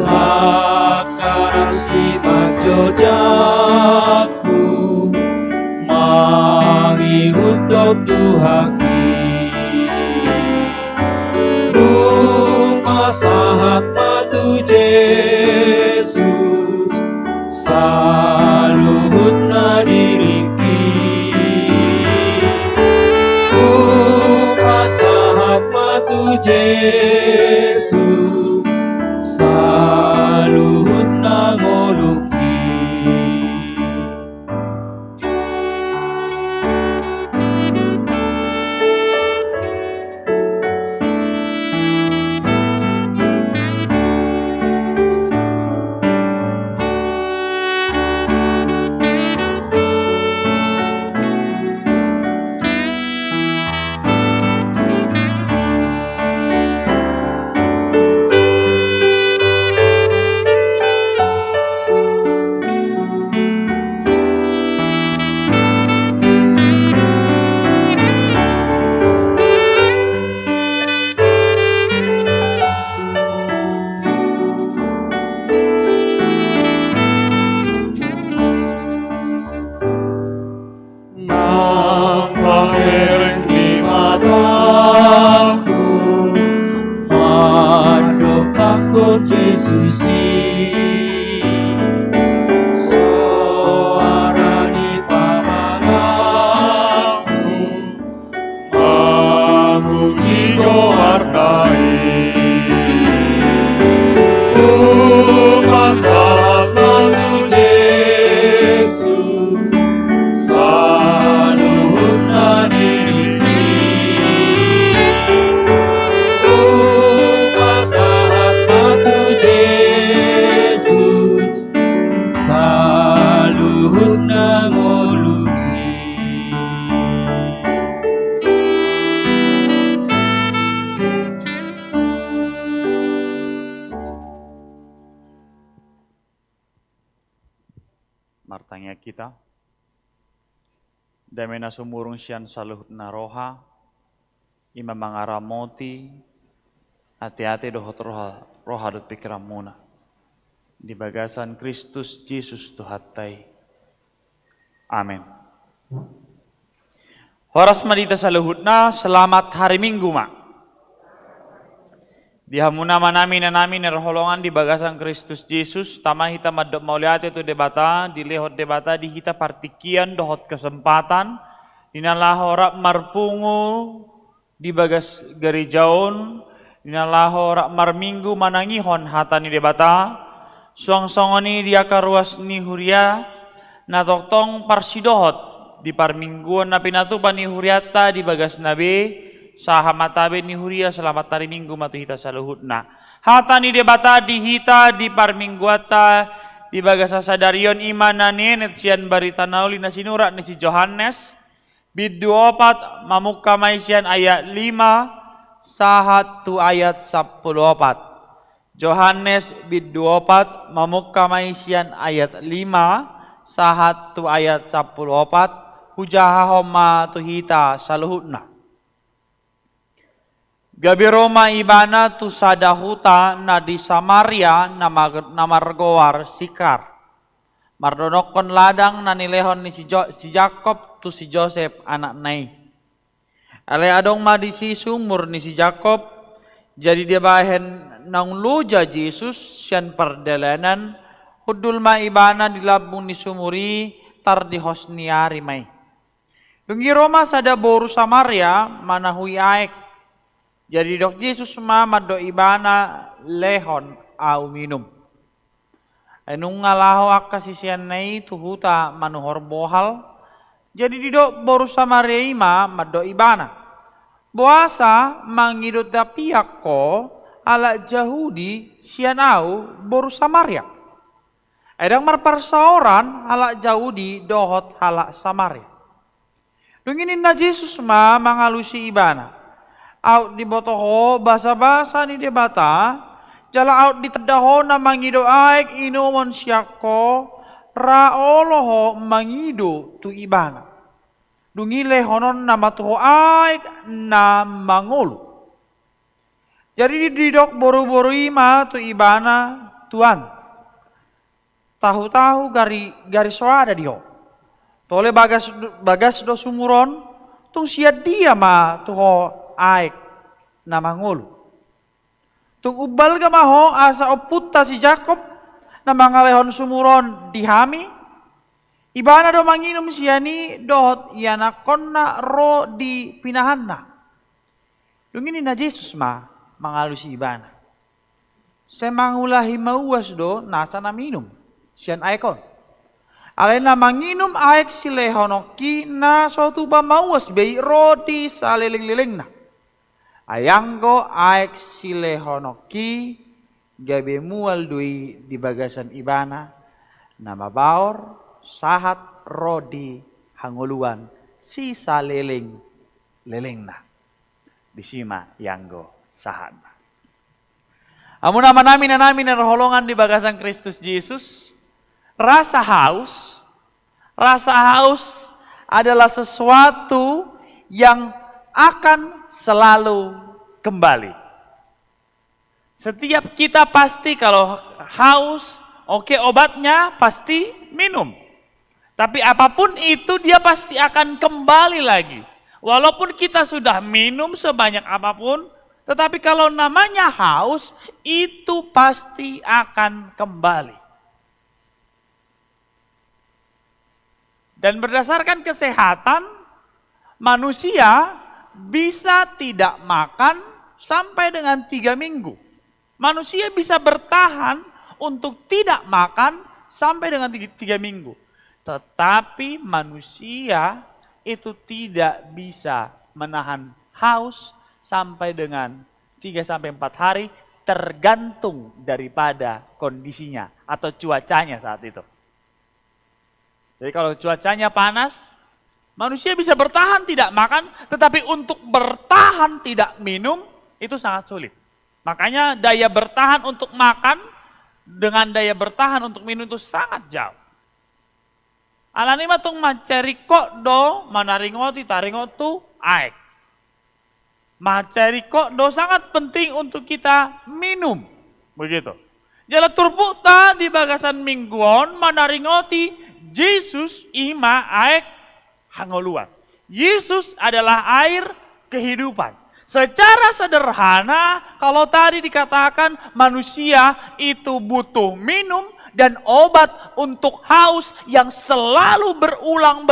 lakaran si bajojaku mangihut tuhaki, pasahat matu Yesus saluhut na diriki, pasahat matu Yesus saluhut na ngoluki, Tuhan Yesus suara di pamanganmu memuji hargai masalah matu Yesus saluhutna diri masalah matu Yesus saluhutna ngolugi. Martanya kita damena sumurung sian saluhutna roha ima mangaramoti hati-hati dohot roha dot pikiran muna di bagasan Kristus Yesus Tuhatai. Amin. Horas madita saluhutna selamat hari Minggu mak. Dihamuna manami nanami nerholongan di bagasan Kristus Yesus tama hita madok mauliate tu debata di lehot debata di hita partikian dohot kesempatan dinalah ora marpungu di bagas garijaon dinalah ora marminggu manangihon hatani debata suang-songoni dia karuas ni huria na toktong parsidohot di parmingguan na pinatupan ni huriata di bagas nabi sahamatabe ni huria selamat hari Minggu matu hita saluhutna hata ni debata di hita di parmingguata di bagasa sadarion imanane net sian barita nauli na sinura ni si Johannes bid 24 mamukka maisian ayat 5 sahat tu ayat 14 Johannes bid 24 mamukka maisian ayat 5 sahat tu ayat 14 hujaha homa tu hita saluhutna. Gabi Roma ibana tu sadahuta na di Samaria na margowar sikar. Mardonokon ladang na nilehon ni si Jacob tu si Joseph anak nai. Ale adong madi si sumur ni si Jacob. Jadi dia bahen nang luja Jesus sian perdelenan hudul ma ibana di labung ni sumuri tar di hosniari mai. Dungi Roma sada boru Samaria manahui aek. Jadi dok Yesus mama do ibana lehon au minum. Enung ngalaho akasisian nai tuhuta manuhor bohal. Jadi di dok boru Samaria ima mado ibana. Boasa mangidot dapiak ko ala Jahudi sian au boru Samaria. Edang marparsaoran ala Jahudi dohot ala Samaria. Dunginin na Yesus ma mangalusi ibana. Out di botoho basa-basa ni debata jala out di tedaho na mangido aik inomon syako raoloho mangido tu ibana dungile honon nama tuho aik na mangolu jadi didok boru-boru ima tu ibana tuan tahu-tahu gari soada dio tole bagas do sumuron tung siat dia ma tuho aik na mangulu. Tung ubal ka maho asa oputta si Jacob na mangalehon sumuron dihami. Ibana do manginum siani dohot ianakon na ro di pinahanna. Dungini na Jesus ma mangalusi ibana. Semangulahi mauas do nasa na minum sian aikon. Alena manginum aik silehonoki na suatu ba mauas bei rodi saliling-liling na. Ayanggo aek silehonoki gabe mual dui di bagasan ibana nama baor sahat rodi hanguluan si saliling lelengna disima yanggo sahat. Amun nama namin na roholongan di bagasan Kristus Yesus rasa haus adalah sesuatu yang akan selalu kembali. Setiap kita pasti kalau haus, oke obatnya pasti minum. Tapi apapun itu dia pasti akan kembali lagi. Walaupun kita sudah minum sebanyak apapun, Tetapi kalau namanya haus, itu pasti akan kembali. Dan berdasarkan kesehatan, manusia bisa tidak makan sampai dengan 3 minggu. Manusia bisa bertahan untuk tidak makan sampai dengan 3 minggu. Tetapi manusia itu tidak bisa menahan haus sampai dengan 3-4 hari, tergantung daripada kondisinya atau cuacanya saat itu. Jadi kalau cuacanya panas, manusia bisa bertahan tidak makan, tetapi untuk bertahan tidak minum itu sangat sulit. Makanya daya bertahan untuk makan dengan daya bertahan untuk minum itu sangat jauh. Alani matung maceri kok do manaringoti taringotu aek. Maceri kok do sangat penting untuk kita minum. Begitu. Jala turbukta di bagasan mingguon manaringoti Yesus ima aek hangoluan. Yesus adalah air kehidupan. Secara sederhana, kalau tadi dikatakan manusia itu butuh minum dan obat untuk haus yang selalu berulang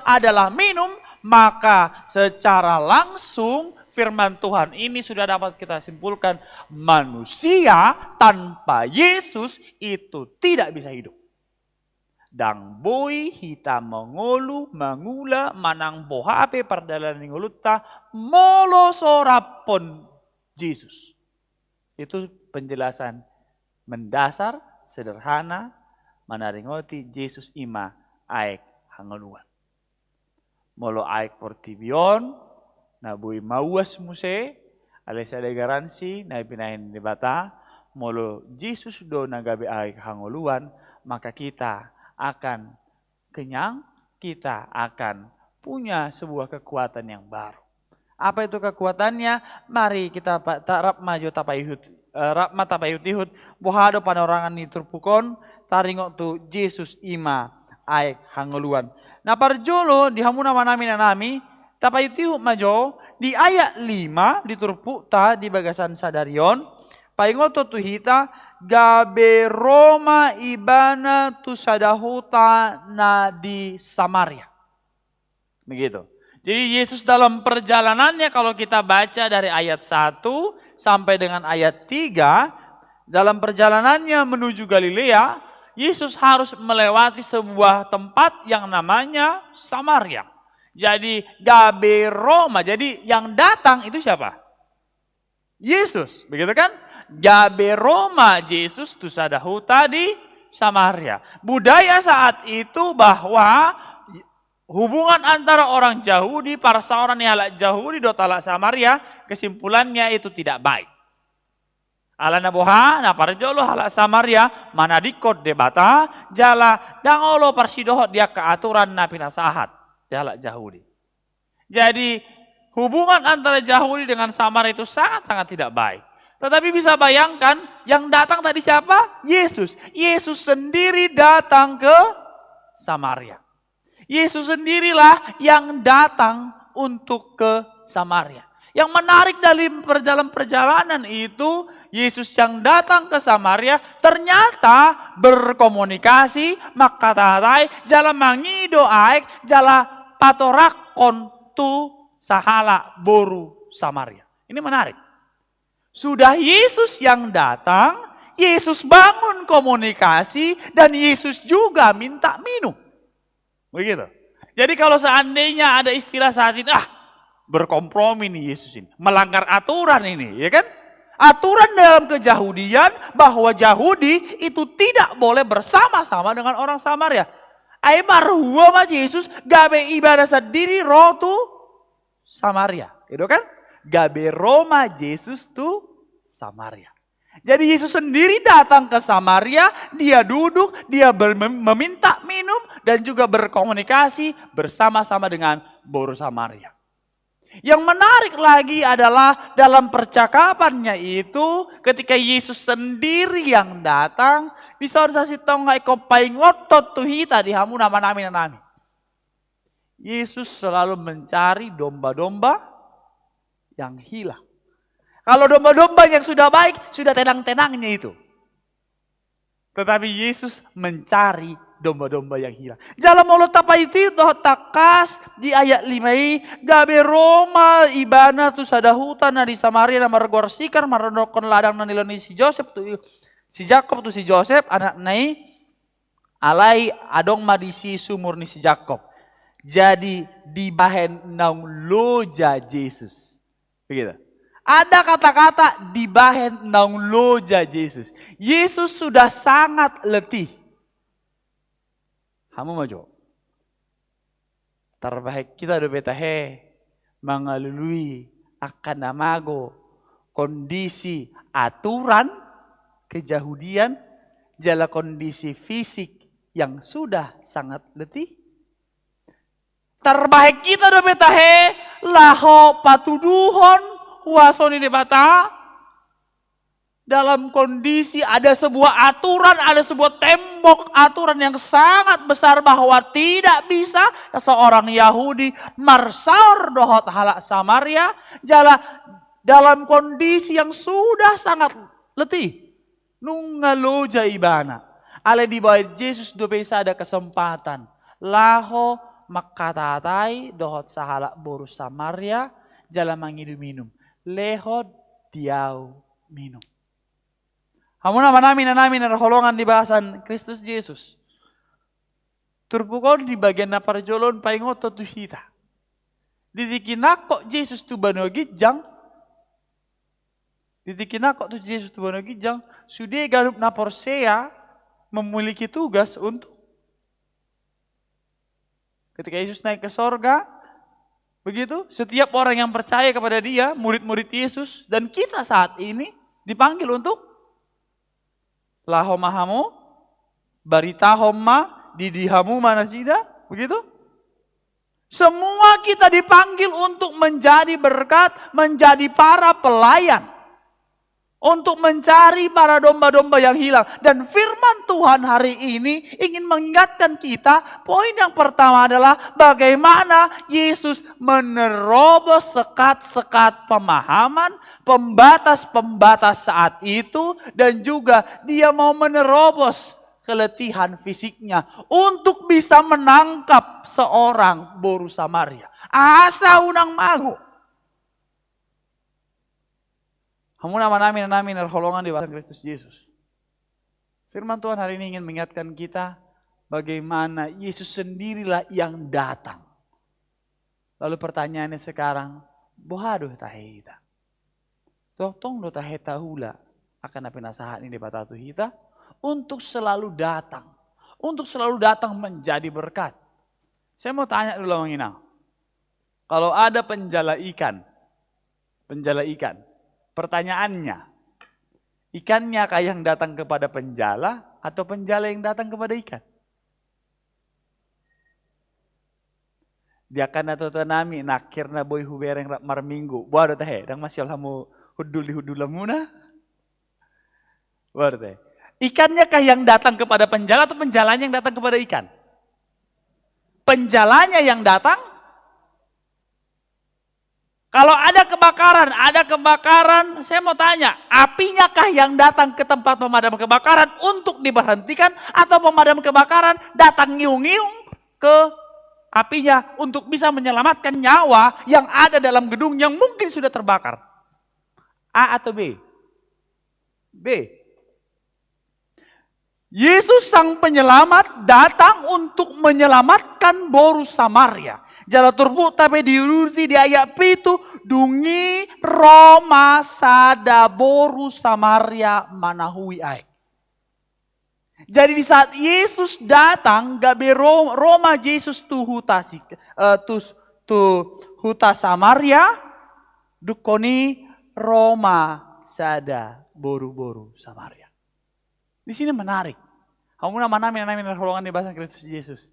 adalah minum, maka secara langsung firman Tuhan ini sudah dapat kita simpulkan, manusia tanpa Yesus itu tidak bisa hidup. Dang boy hita mengolu mangula manang bohape perdalan nguluta molo sorapon Yesus. Itu penjelasan mendasar sederhana manaringoti Yesus ima aek hangoluan. Molo aek portibion na boy mauas muse alesa de garansi na pinahin di bata molo Yesus do nagabe aek hangoluan, maka kita akan kenyang, kita akan punya sebuah kekuatan yang baru. Apa itu kekuatannya? Mari kita tarap maju tapayut, rapma tapayut bohado panorangan ni turpukon, taringok tu Yesus ima aek hangoluan. Nah parjolo di hamuna manami nanami, tapayut majo di ayat 5 di turpukta di bagasan sadarion, paingoto tu hita gabe Roma ibana tu sadahuta na di Samaria. Begitu. Jadi Yesus dalam perjalanannya kalau kita baca dari ayat 1 sampai dengan ayat 3, dalam perjalanannya menuju Galilea, Yesus harus melewati sebuah tempat yang namanya Samaria. Jadi gabe Roma, jadi yang datang itu siapa? Yesus, begitu kan? Gabe Roma Yesus tu sadahu tadi Samaria. Budaya saat itu bahwa hubungan antara orang Yahudi, para seorang yang halak Yahudi do talak Samaria, kesimpulannya itu tidak baik. Alana boha na parjolo halak Samaria manadikot debata jala dangolo parsidohot dia keaturan na pinasahat di halak Yahudi. Jadi hubungan antara Yahudi dengan Samaria itu sangat-sangat tidak baik. Tetapi bisa bayangkan yang datang tadi siapa? Yesus. Yesus sendiri datang ke Samaria. Yesus sendirilah yang datang untuk ke Samaria. Yang menarik dari perjalanan itu, Yesus yang datang ke Samaria ternyata berkomunikasi, makatatai, jala mangido aek, jala patorakon tu sahala boru Samaria. Ini menarik. Sudah Yesus yang datang, Yesus bangun komunikasi, dan Yesus juga minta minum. Begitu. Jadi kalau seandainya ada istilah saat ini, berkompromi nih Yesus ini, melanggar aturan ini, ya kan? Aturan dalam keyahudian bahwa Yahudi itu tidak boleh bersama-sama dengan orang Samaria. Aimar huwa ma Yesus gabe ibadah sendiri roh tu Samaria, itu kan? Gabe Roma Yesus tu Samaria. Jadi Yesus sendiri datang ke Samaria, dia duduk, dia meminta minum dan juga berkomunikasi bersama-sama dengan boru Samaria. Yang menarik lagi adalah dalam percakapannya itu ketika Yesus sendiri yang datang, bisa sasi tonga iko paingotot tuhita di hamu nama nami. Yesus selalu mencari domba-domba yang hilang. Kalau domba-domba yang sudah baik, sudah tenang-tenangnya itu. Tetapi Yesus mencari domba-domba yang hilang. Jalan mulut tapa itu doh takas di ayat 5 gabe Roma ibana tu sada hutan na di Samaria na margorsikan marondokon ladang na niloni si Joseph tu si Jakob tu si Joseph anak nai alai adong madisi sumur ni si Jakob. Jadi di bahen naung loja Yesus. Begitu. Ada kata-kata di bahen naung loja Yesus. Yesus sudah sangat letih. Kamu maju. Terbaik kita udah betahe mengalului akan namago kondisi aturan kejahudian jala kondisi fisik yang sudah sangat letih. Terbaik kita udah betahe laho patuduhon huasoni debata dalam kondisi ada sebuah aturan, ada sebuah tembok aturan yang sangat besar bahwa tidak bisa seorang Yahudi marsaur dohot halak Samaria jala dalam kondisi yang sudah sangat letih. Nungalo jaibana. Ale di bawah Yesus do bisa ada kesempatan. Laho makatatai dohot sahalak boru Samaria jala mangidu minum. Leho diau minum. Hamun namin narholongan di bahasan Kristus Yesus. Turpukon di bagian naparjolon paingoto tu hita. Ditikinako Yesus tu banogijang. Ditikinako tu Yesus tu banogijang. Sudah garup naporsea memiliki tugas untuk ketika Yesus naik ke sorga. Begitu, setiap orang yang percaya kepada dia, murid-murid Yesus. Dan kita saat ini dipanggil untuk lahomahamu, baritahoma, didihamu mana sida, begitu? Semua kita dipanggil untuk menjadi berkat, menjadi para pelayan. Untuk mencari para domba-domba yang hilang. Dan firman Tuhan hari ini ingin mengingatkan kita, poin yang pertama adalah bagaimana Yesus menerobos sekat-sekat pemahaman, pembatas-pembatas saat itu, dan juga dia mau menerobos keletihan fisiknya untuk bisa menangkap seorang boru Samaria. Asa unang mago. Kamu namin narholongan di bahasa Kristus Yesus. Firman Tuhan hari ini ingin mengingatkan kita bagaimana Yesus sendirilah yang datang. Lalu pertanyaannya sekarang, bohadoh tahita. Tong do tahita hula akan apa nasahat ini di batatu hita untuk selalu datang. Untuk selalu datang menjadi berkat. Saya mau tanya dulu Bang Inang. Kalau ada penjala ikan. Pertanyaannya, ikannya kah yang datang kepada penjala atau penjala yang datang kepada ikan? Dia akan atau tanami nakirna boy hubereng marminggu. Buat teh, dang masih alhamu hudul di hudulamuna. Buat teh. Ikannya kah yang datang kepada penjala atau penjalanya yang datang kepada ikan? Penjalanya yang datang. Kalau ada kebakaran, saya mau tanya, apinya kah yang datang ke tempat pemadam kebakaran untuk diberhentikan atau pemadam kebakaran datang ngiung-ngiung ke apinya untuk bisa menyelamatkan nyawa yang ada dalam gedung yang mungkin sudah terbakar? A atau B? B. Yesus sang penyelamat datang untuk menyelamatkan boru Samaria. Jala turbu tapi diuruti di ayat itu dungi Roma sada boru Samaria manahui ai. Jadi di saat Yesus datang gabe Roma Yesus tu huta Samaria dukoni Roma sada boru-boru Samaria. Di sini menarik. Kamu namin holongan di bahasa Kristus Yesus.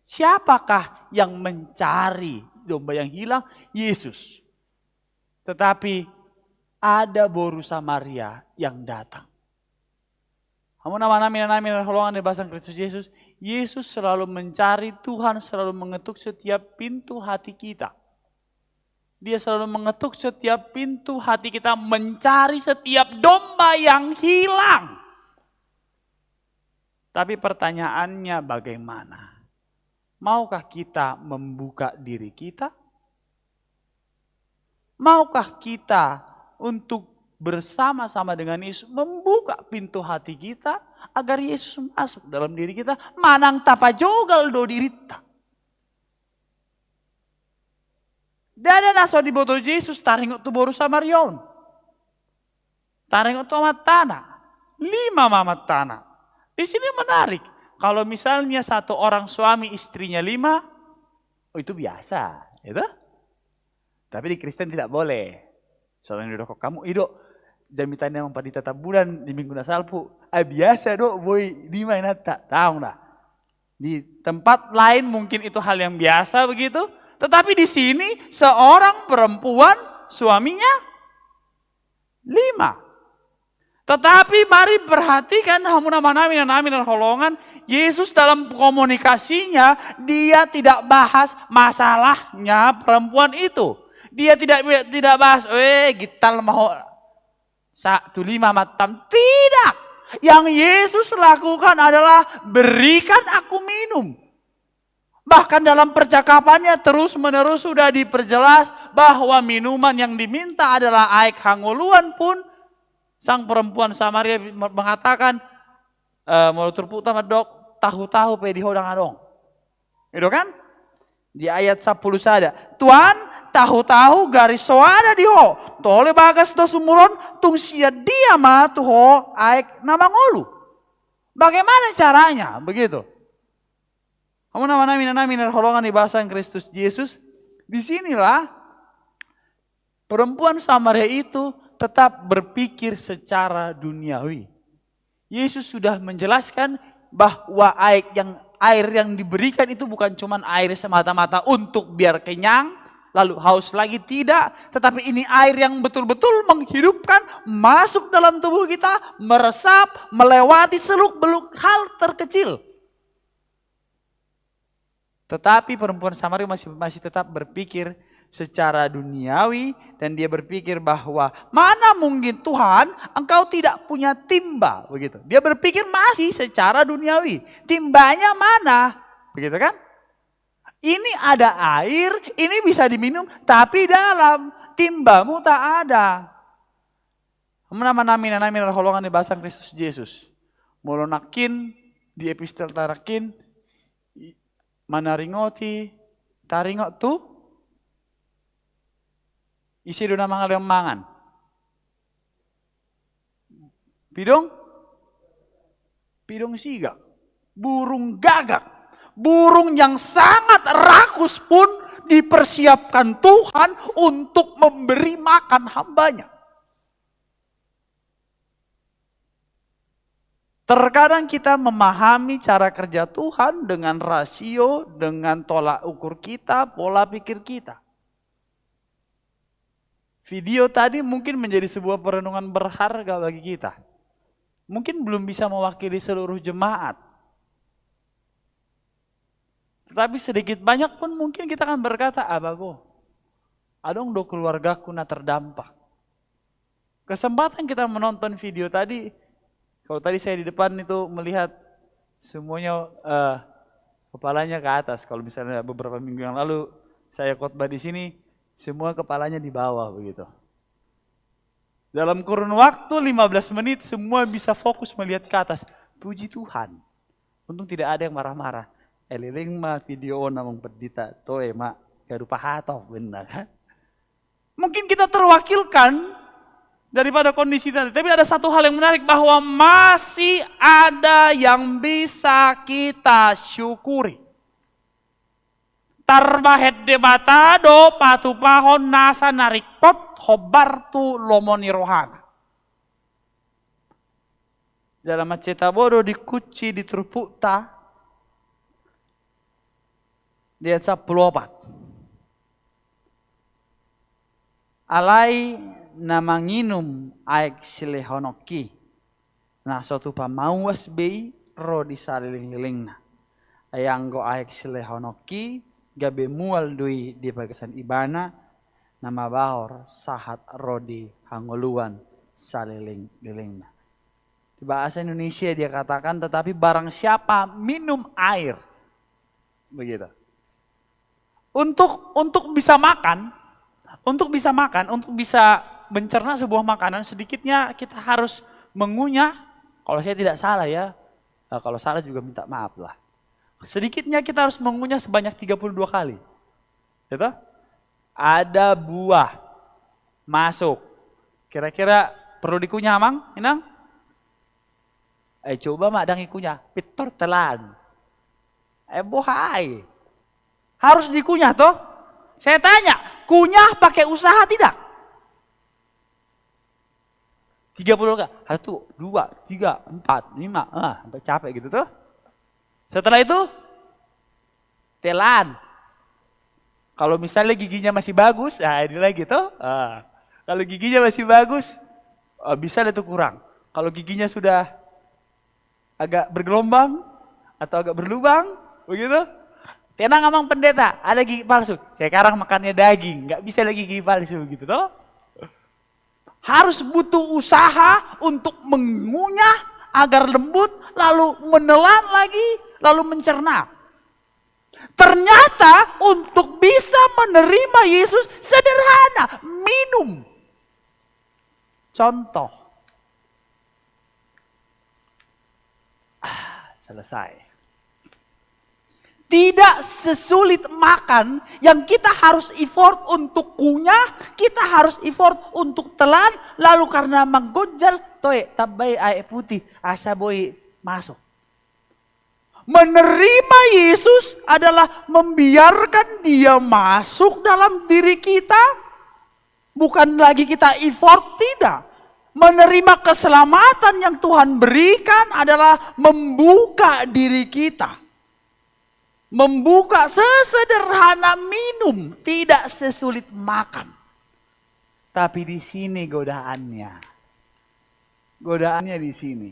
Siapakah yang mencari domba yang hilang? Yesus. Tetapi ada boru Samaria yang datang. Kamu namin holongan di bahasa Kristus Yesus. Yesus selalu mencari, Tuhan selalu mengetuk setiap pintu hati kita. Dia selalu mengetuk setiap pintu hati kita, mencari setiap domba yang hilang. Tapi pertanyaannya bagaimana? Maukah kita membuka diri kita? Maukah kita untuk bersama-sama dengan Yesus membuka pintu hati kita agar Yesus masuk dalam diri kita? Manang tapa jogal do dirita. Dada naso di boto Yesus taringot tu boru Samarion. Taringot tu amat tanah. 5 mamat tanah. Di sini menarik. Kalau misalnya satu orang suami istrinya 5, oh itu biasa, gitu. Tapi di Kristen tidak boleh. Soalnya duduk kamu, idok jamitannya memang tetap bulan di minggu nasalpu. Biasa dok, boy 5 nata, tahu dah. Di tempat lain mungkin itu hal yang biasa begitu. Tetapi di sini seorang perempuan suaminya 5. Tetapi mari perhatikan namin dan holongan. Yesus dalam komunikasinya dia tidak bahas masalahnya perempuan itu. Dia tidak bahas, gital mau 1, 5 matam. Tidak. Yang Yesus lakukan adalah berikan aku minum. Bahkan dalam percakapannya terus-menerus sudah diperjelas bahwa minuman yang diminta adalah air hanguluan pun sang perempuan Samaria mengatakan, mau terputar dok, tahu-tahu pediho dengan dong. Itu kan? Di ayat 10 saja. Tuan, tahu-tahu garis soada diho. Tole bagas do sumuron, tung sia dia ma tuho aik nama ngolu. Bagaimana caranya? Begitu. Kamu namin holongan di bahasa Kristus Yesus. Disinilah perempuan Samaria itu tetap berpikir secara duniawi. Yesus sudah menjelaskan bahwa air yang diberikan itu bukan cuma air semata-mata untuk biar kenyang, lalu haus lagi, tidak. Tetapi ini air yang betul-betul menghidupkan, masuk dalam tubuh kita, meresap, melewati seluk-beluk hal terkecil. Tetapi perempuan Samaria masih tetap berpikir secara duniawi dan dia berpikir bahwa mana mungkin Tuhan engkau tidak punya timba, begitu. Dia berpikir masih secara duniawi. Timbanya mana? Begitu kan? Ini ada air, ini bisa diminum, tapi dalam timbamu tak ada. Namin holongan di bahasa Kristus Yesus. Molonakin di epistel tarakin manaringoti taringot tu isi duna mangal mangan. Pidong sigak, burung gagak, burung yang sangat rakus pun dipersiapkan Tuhan untuk memberi makan hambanya. Terkadang kita memahami cara kerja Tuhan dengan rasio, dengan tolak ukur kita, pola pikir kita. Video tadi mungkin menjadi sebuah perenungan berharga bagi kita. Mungkin belum bisa mewakili seluruh jemaat. Tetapi sedikit banyak pun mungkin kita akan berkata, abago, adong do keluargaku na terdampak. Kesempatan kita menonton video tadi, kalau tadi saya di depan itu melihat semuanya kepalanya ke atas. Kalau misalnya beberapa minggu yang lalu saya khotbah di sini, semua kepalanya di bawah begitu. Dalam kurun waktu 15 menit semua bisa fokus melihat ke atas. Puji Tuhan. Untung tidak ada yang marah-marah. Eliling mah video namang perdita toe mak garu pahato benar kan? Mungkin kita terwakilkan daripada kondisi tadi. Tapi ada satu hal yang menarik bahwa masih ada yang bisa kita syukuri. Tarbahet debatado patupahon nasa nariktot hobartu lomoni rohana. Dalam maceta bodo dikuci ditrupukta dia 14. Alai namanginum aik silehonoki. Nah suatu pamauas bei ro di saliling-lilingna. Ayang go aik silehonoki gabe mual dui di bagasan ibana nama bahor sahat rodi hangoluan saliling-liling. Di bahasa Indonesia dia katakan, tetapi barang siapa minum air, begitu. Untuk bisa makan, untuk bisa mencerna sebuah makanan, sedikitnya kita harus mengunyah. Kalau saya tidak salah ya, kalau salah juga minta maaf lah. Sedikitnya kita harus mengunyah sebanyak 32 kali. Gitu? Ada buah masuk. Kira-kira perlu dikunyah, Mang? Inang? Coba mak dang ikunyah. Pitor telan. Bohai. Harus dikunyah toh? Saya tanya, kunyah pakai usaha tidak? 30 kali. 1, 2, 3, 4, 5. Sampai capek gitu tuh. Setelah itu, telan. Kalau misalnya giginya masih bagus, ini lagi tuh. Kalau giginya masih bagus, bisa itu kurang. Kalau giginya sudah agak bergelombang atau agak berlubang, begitu. Tenang Amang Pendeta, ada gigi palsu. Sekarang makannya daging, nggak bisa lagi gigi palsu gitu toh. Harus butuh usaha untuk mengunyah agar lembut, lalu menelan lagi, lalu mencerna. Ternyata untuk bisa menerima Yesus sederhana, minum. Contoh. Selesai. Tidak sesulit makan yang kita harus effort untuk kunyah, kita harus effort untuk telan, lalu karena menggojal, toe tabai air putih, asa boy masuk. Menerima Yesus adalah membiarkan dia masuk dalam diri kita, bukan lagi kita effort, tidak. Menerima keselamatan yang Tuhan berikan adalah membuka diri kita. Membuka sesederhana minum, tidak sesulit makan. Tapi di sini godaannya. Godaannya di sini.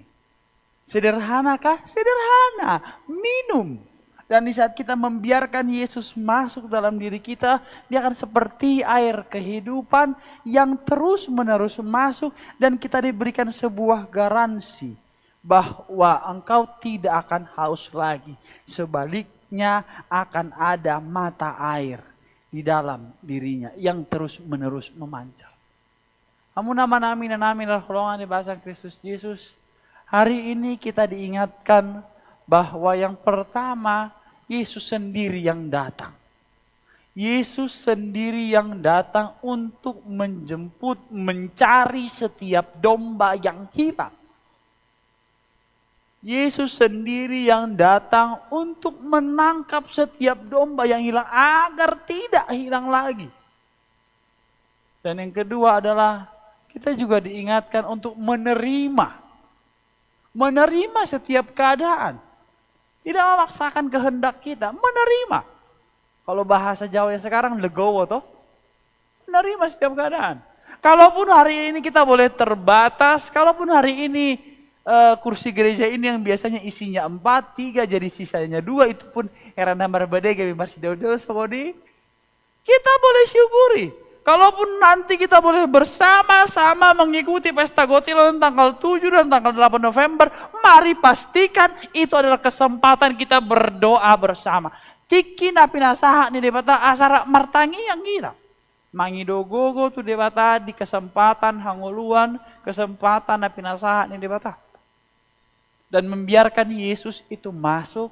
Sederhanakah? Sederhana. Minum. Dan di saat kita membiarkan Yesus masuk dalam diri kita, dia akan seperti air kehidupan yang terus-menerus masuk dan kita diberikan sebuah garansi bahwa engkau tidak akan haus lagi. Sebaliknya akan ada mata air di dalam dirinya yang terus-menerus memancar. Kamu nama-nami dan nami golongan di bahasa Kristus Yesus. Hari ini kita diingatkan bahwa yang pertama, Yesus sendiri yang datang. Yesus sendiri yang datang untuk menjemput, mencari setiap domba yang hilang. Yesus sendiri yang datang untuk menangkap setiap domba yang hilang agar tidak hilang lagi. Dan yang kedua adalah kita juga diingatkan untuk menerima setiap keadaan. Tidak memaksakan kehendak kita, menerima. Kalau bahasa Jawa sekarang legowo toh. Menerima setiap keadaan. Kalaupun hari ini kita boleh terbatas, kalaupun hari ini kursi gereja ini yang biasanya isinya 4, 3 jadi sisanya 2, itu pun era nambar badai kami masih dodo sabodi. Kita boleh syukuri. Kalaupun nanti kita boleh bersama-sama mengikuti pesta Gotilon tanggal 7 dan tanggal 8 November, mari pastikan itu adalah kesempatan kita berdoa bersama. Tiki na pinasaha ni debata asara martangi yang kita. Mangidogogo tu debata di kesempatan hanguluan, kesempatan na pinasaha ni debata. Dan membiarkan Yesus itu masuk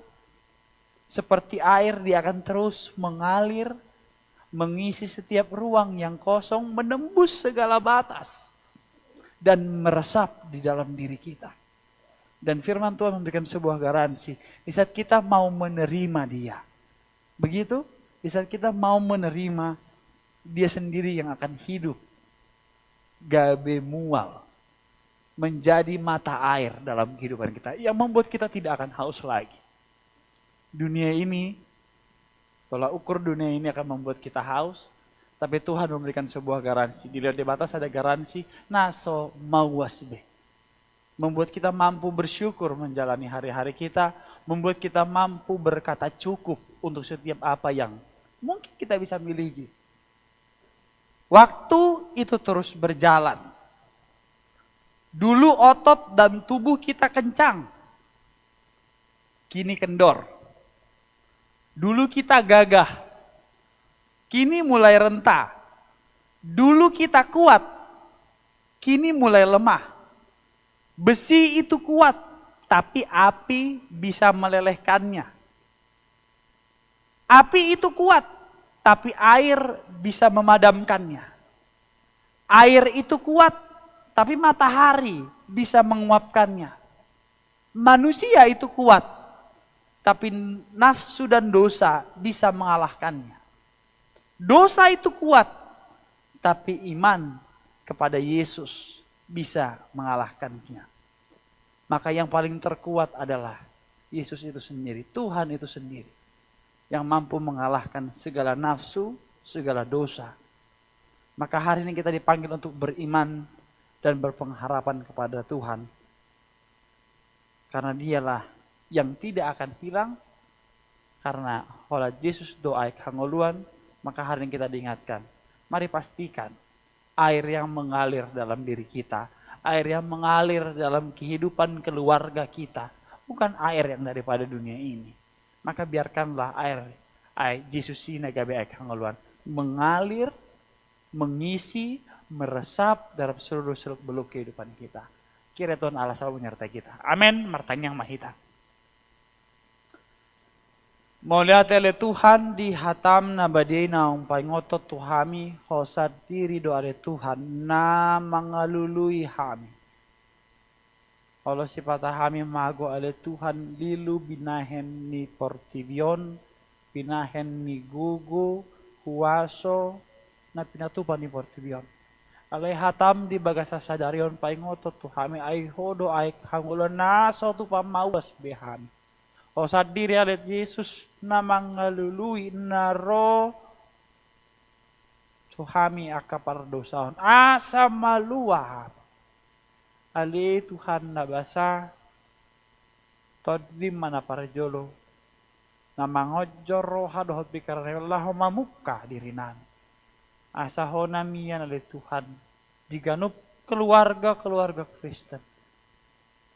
seperti air, dia akan terus mengalir, mengisi setiap ruang yang kosong, menembus segala batas, dan meresap di dalam diri kita. Dan firman Tuhan memberikan sebuah garansi, di saat kita mau menerima dia. Begitu, di saat kita mau menerima, dia sendiri yang akan hidup. Gabe mual, menjadi mata air dalam kehidupan kita, yang membuat kita tidak akan haus lagi. Dunia ini, tolak ukur dunia ini akan membuat kita haus, tapi Tuhan memberikan sebuah garansi. Di luar batas ada garansi, naso mawasbe. Membuat kita mampu bersyukur menjalani hari-hari kita, membuat kita mampu berkata cukup untuk setiap apa yang mungkin kita bisa miliki. Waktu itu terus berjalan. Dulu otot dan tubuh kita kencang. Kini kendor. Dulu kita gagah. Kini mulai renta. Dulu kita kuat. Kini mulai lemah. Besi itu kuat, tapi api bisa melelehkannya. Api itu kuat, tapi air bisa memadamkannya. Air itu kuat, tapi matahari bisa menguapkannya. Manusia itu kuat, tapi nafsu dan dosa bisa mengalahkannya. Dosa itu kuat, tapi iman kepada Yesus bisa mengalahkannya. Maka yang paling terkuat adalah Yesus itu sendiri, Tuhan itu sendiri, yang mampu mengalahkan segala nafsu, segala dosa. Maka hari ini kita dipanggil untuk beriman dan berpengharapan kepada Tuhan. Karena dialah yang tidak akan hilang. Karena oleh Yesus doa hangoluan, maka hari ini kita diingatkan. Mari pastikan air yang mengalir dalam diri kita, air yang mengalir dalam kehidupan keluarga kita, bukan air yang daripada dunia ini. Maka biarkanlah air Yesus ini gabe air hangoluan mengalir, mengisi, meresap dalam seluruh beluk kehidupan kita. Kiranya Tuhan Allah selalu menyertai kita. Amin. Martanyang mahita. Mulia tele Tuhan di hatam na badai na umpai ngotot Tuhami hosat diri doa Tuhan na mangalului hami. Kalau sifat kami mago ale Tuhan lilu binahen ni portivion, binahen ni gugu, huaso, na pinatupan ni portivion. Alay hatam di bagasa sadarion paingotot Tuhami ay hodo ay hangulo na so tu pamawas behan. O sa diri alit Yesus na mangalului na ro Tuhami akapardosaon asa maluah. Ali Tuhan na basa todlim mana parjolo na mangojoro hadohot bikarela mamuka dirinan. Asa honamian ali Tuhan diganup keluarga Kristen.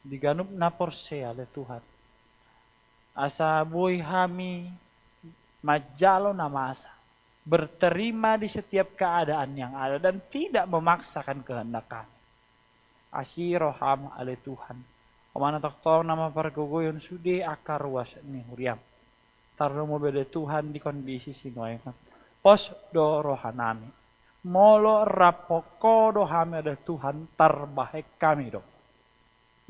Diganup na porse ali Tuhan. Asa boy hami majalo na masa. Berterima di setiap keadaan yang ada dan tidak memaksakan kehendak kami. Asiroham ale Tuhan. Omana toktong nama pargogoyon sude akar ruas ni huriam. Tarno mo bede Tuhan di kondisi sinoyang. Pos do rohanami. Molo rapoko do hami ada Tuhan tarbahek kami do.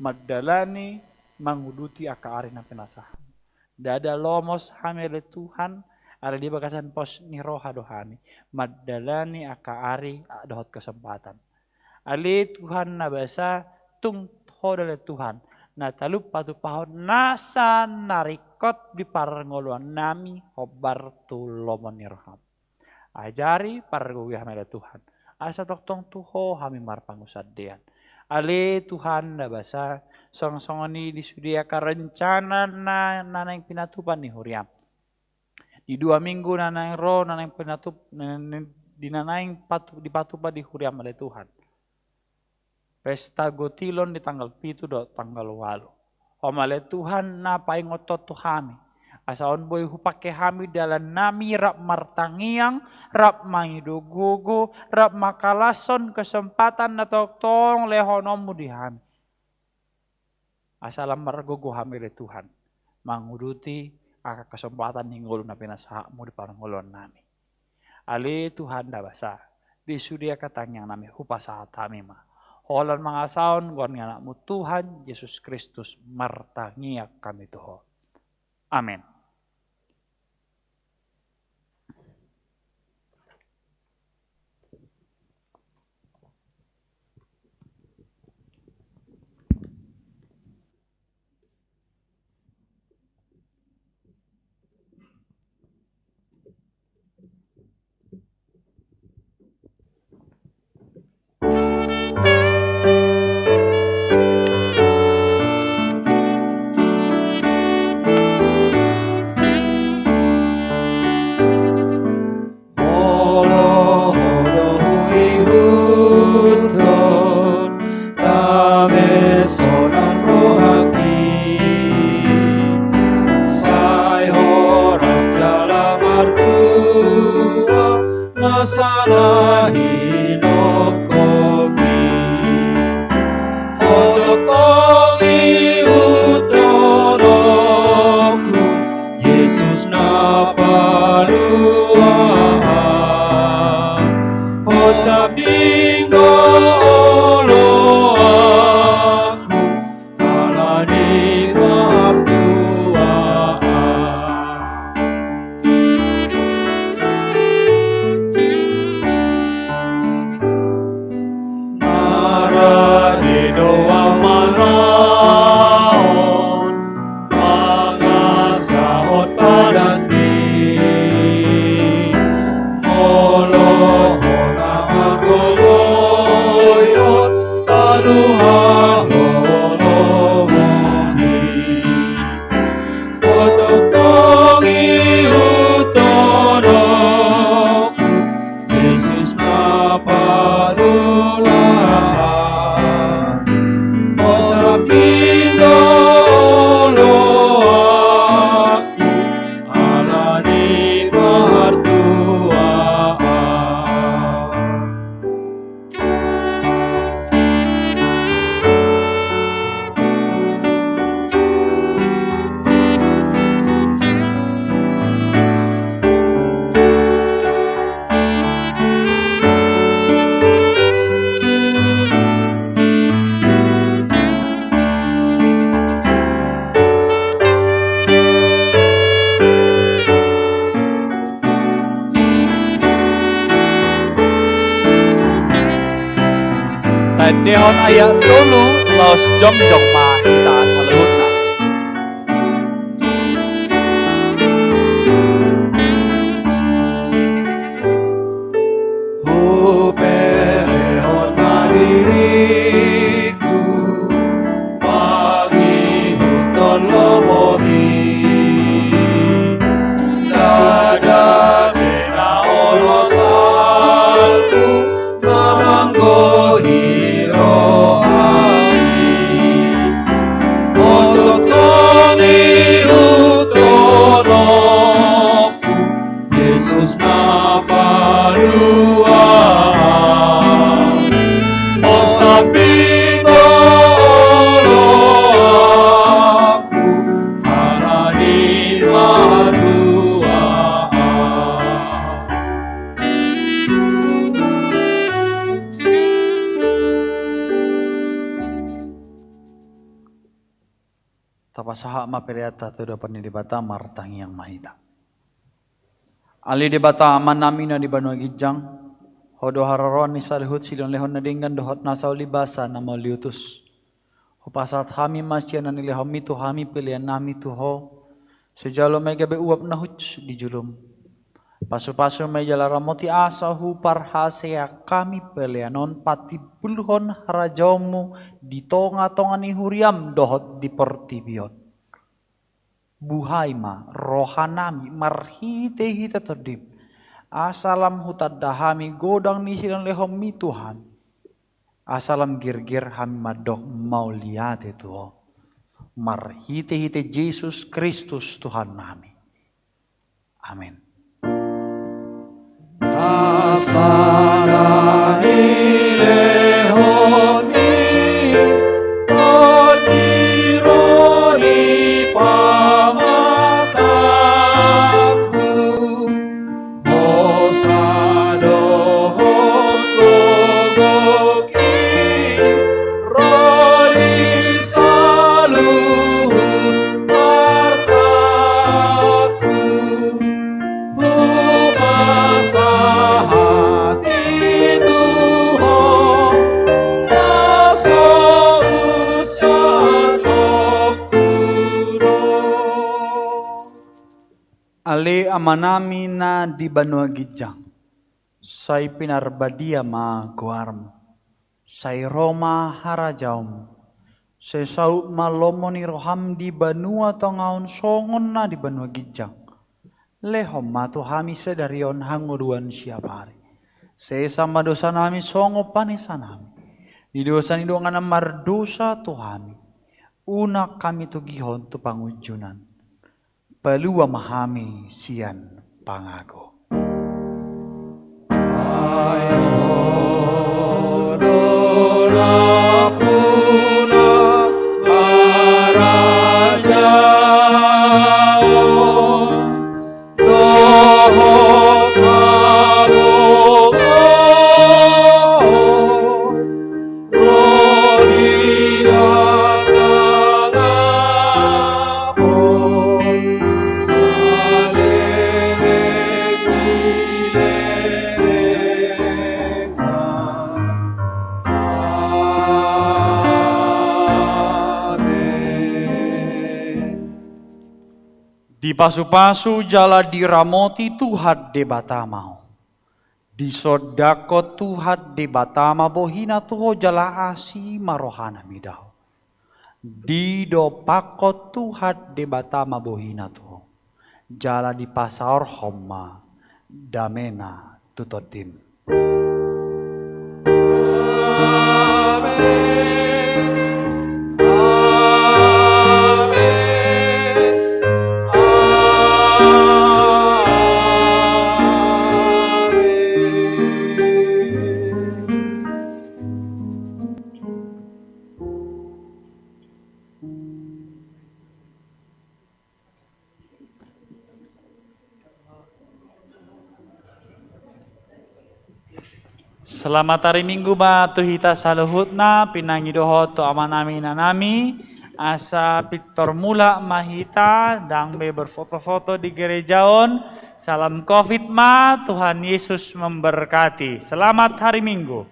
Magdalani manguduti akaari na penasahan. Dada lomos hami ale Tuhan. Ada di bagasan pos ni roha do hami. Magdalani akaari dohot kesempatan. Ali Tuhan na basa tung hodale Tuhan. Na talup patu pahon nasa narikot di parangoluan nami hobar tulomon nirham. Ajari pargowi hamela Tuhan. Asa toktong tuho hami marpangusadean. Ali Tuhan na basa song-songoni disudia rencana na nanang pinatupan ni huriam. Di 2 minggu nanang ro nanang pinatup di nanang di patupa di huriam ale Tuhan. Pesta gotilon di tanggal 7 do tanggal 8. Omale Tuhan na paingotot tu hami. Asaon boy hupake hami dalam nami rap martangiang, rap mangidogogo, rap makalason kesempatan na toktong lehonomu di hami. Asalam margogo hami le Tuhan. Manguduti aka kesempatan hinggul na pinasahamu di parangolon nami. Ali Tuhan da basa. Disudia katanyang nami hupasahat hami ma. Holan mga saon, guan nga na mo Tuhan, Yesus Kristus, martangiak kami tuho. Amen. sonang rohaki sai horas dalam artua masana hinop komi ototongi utonoku Yesus na palua o sabing olo aku alani martua marani doa maraon mangasahot padani olohon akan gogoyot taluhan lolomoni ototongi utonoku Yesus na palulaan o sabindo lo aku alani martuaan Dehon ayak dulu los jom jom mahita salehutna. Pelehon madiriku pagi huton lomomi dada bena olosalku mamanggohi Yesus na paluaan o sabino lo aku alani martuaan tapasaha maperiata tu dapat di bata martangi yang mahita Ali di bata manamina di Banua Gijang hodo hararon ni salihut silon lehon nadinggan dohot nasauli basa nama liutus hupasat hami masya nani lehom itu hami pilihan nami tuho sejalo mega be uap nahuc di julum pasu-pasu meja laramoti asa hu parhasea kami pilihanon pati puluhon harajomu di tonga-tonga ni huriam dohot di pertibion buhaima rohanami marhite-hite terdip asalam hutadahami godang nisilan lehomi Tuhan asalam girgir hami madok mauliate tuho marhite-hite Yesus Kristus Tuhan nami amin asadani lehoni odironi pamataku osadohon gogoki roli saluhut martaku hati Tuhan asa usan okuro Ali amanami na di Banua Gijang say pinarbadia ma guarmo say Roma harajaum say sau malomo ni roham di Banua tongaon songon na di Banua Gijang lehom matu hami sedarion hanguruan siapari. Se sama dosa nami songo panesan hami. Di dosa ni doang na mardosa to kami. Una kami to gihon to pangujunan. Palua mahami sian pangago. Di pasu-pasu jala diramoti Tuhan de batamau. Di sodako Tuhan de batama bohina tuho jala asi marohana midau. Di dopako Tuhan de batama bohina tuho. Jala di pasar homma damena tutotim. Selamat hari Minggu ba tuhita saluhutna pinangidoho to amanami nanami asa Victor mula mahita dang be berfoto-foto di gerejaon. Salam Covid ma, Tuhan Yesus memberkati. Selamat hari Minggu.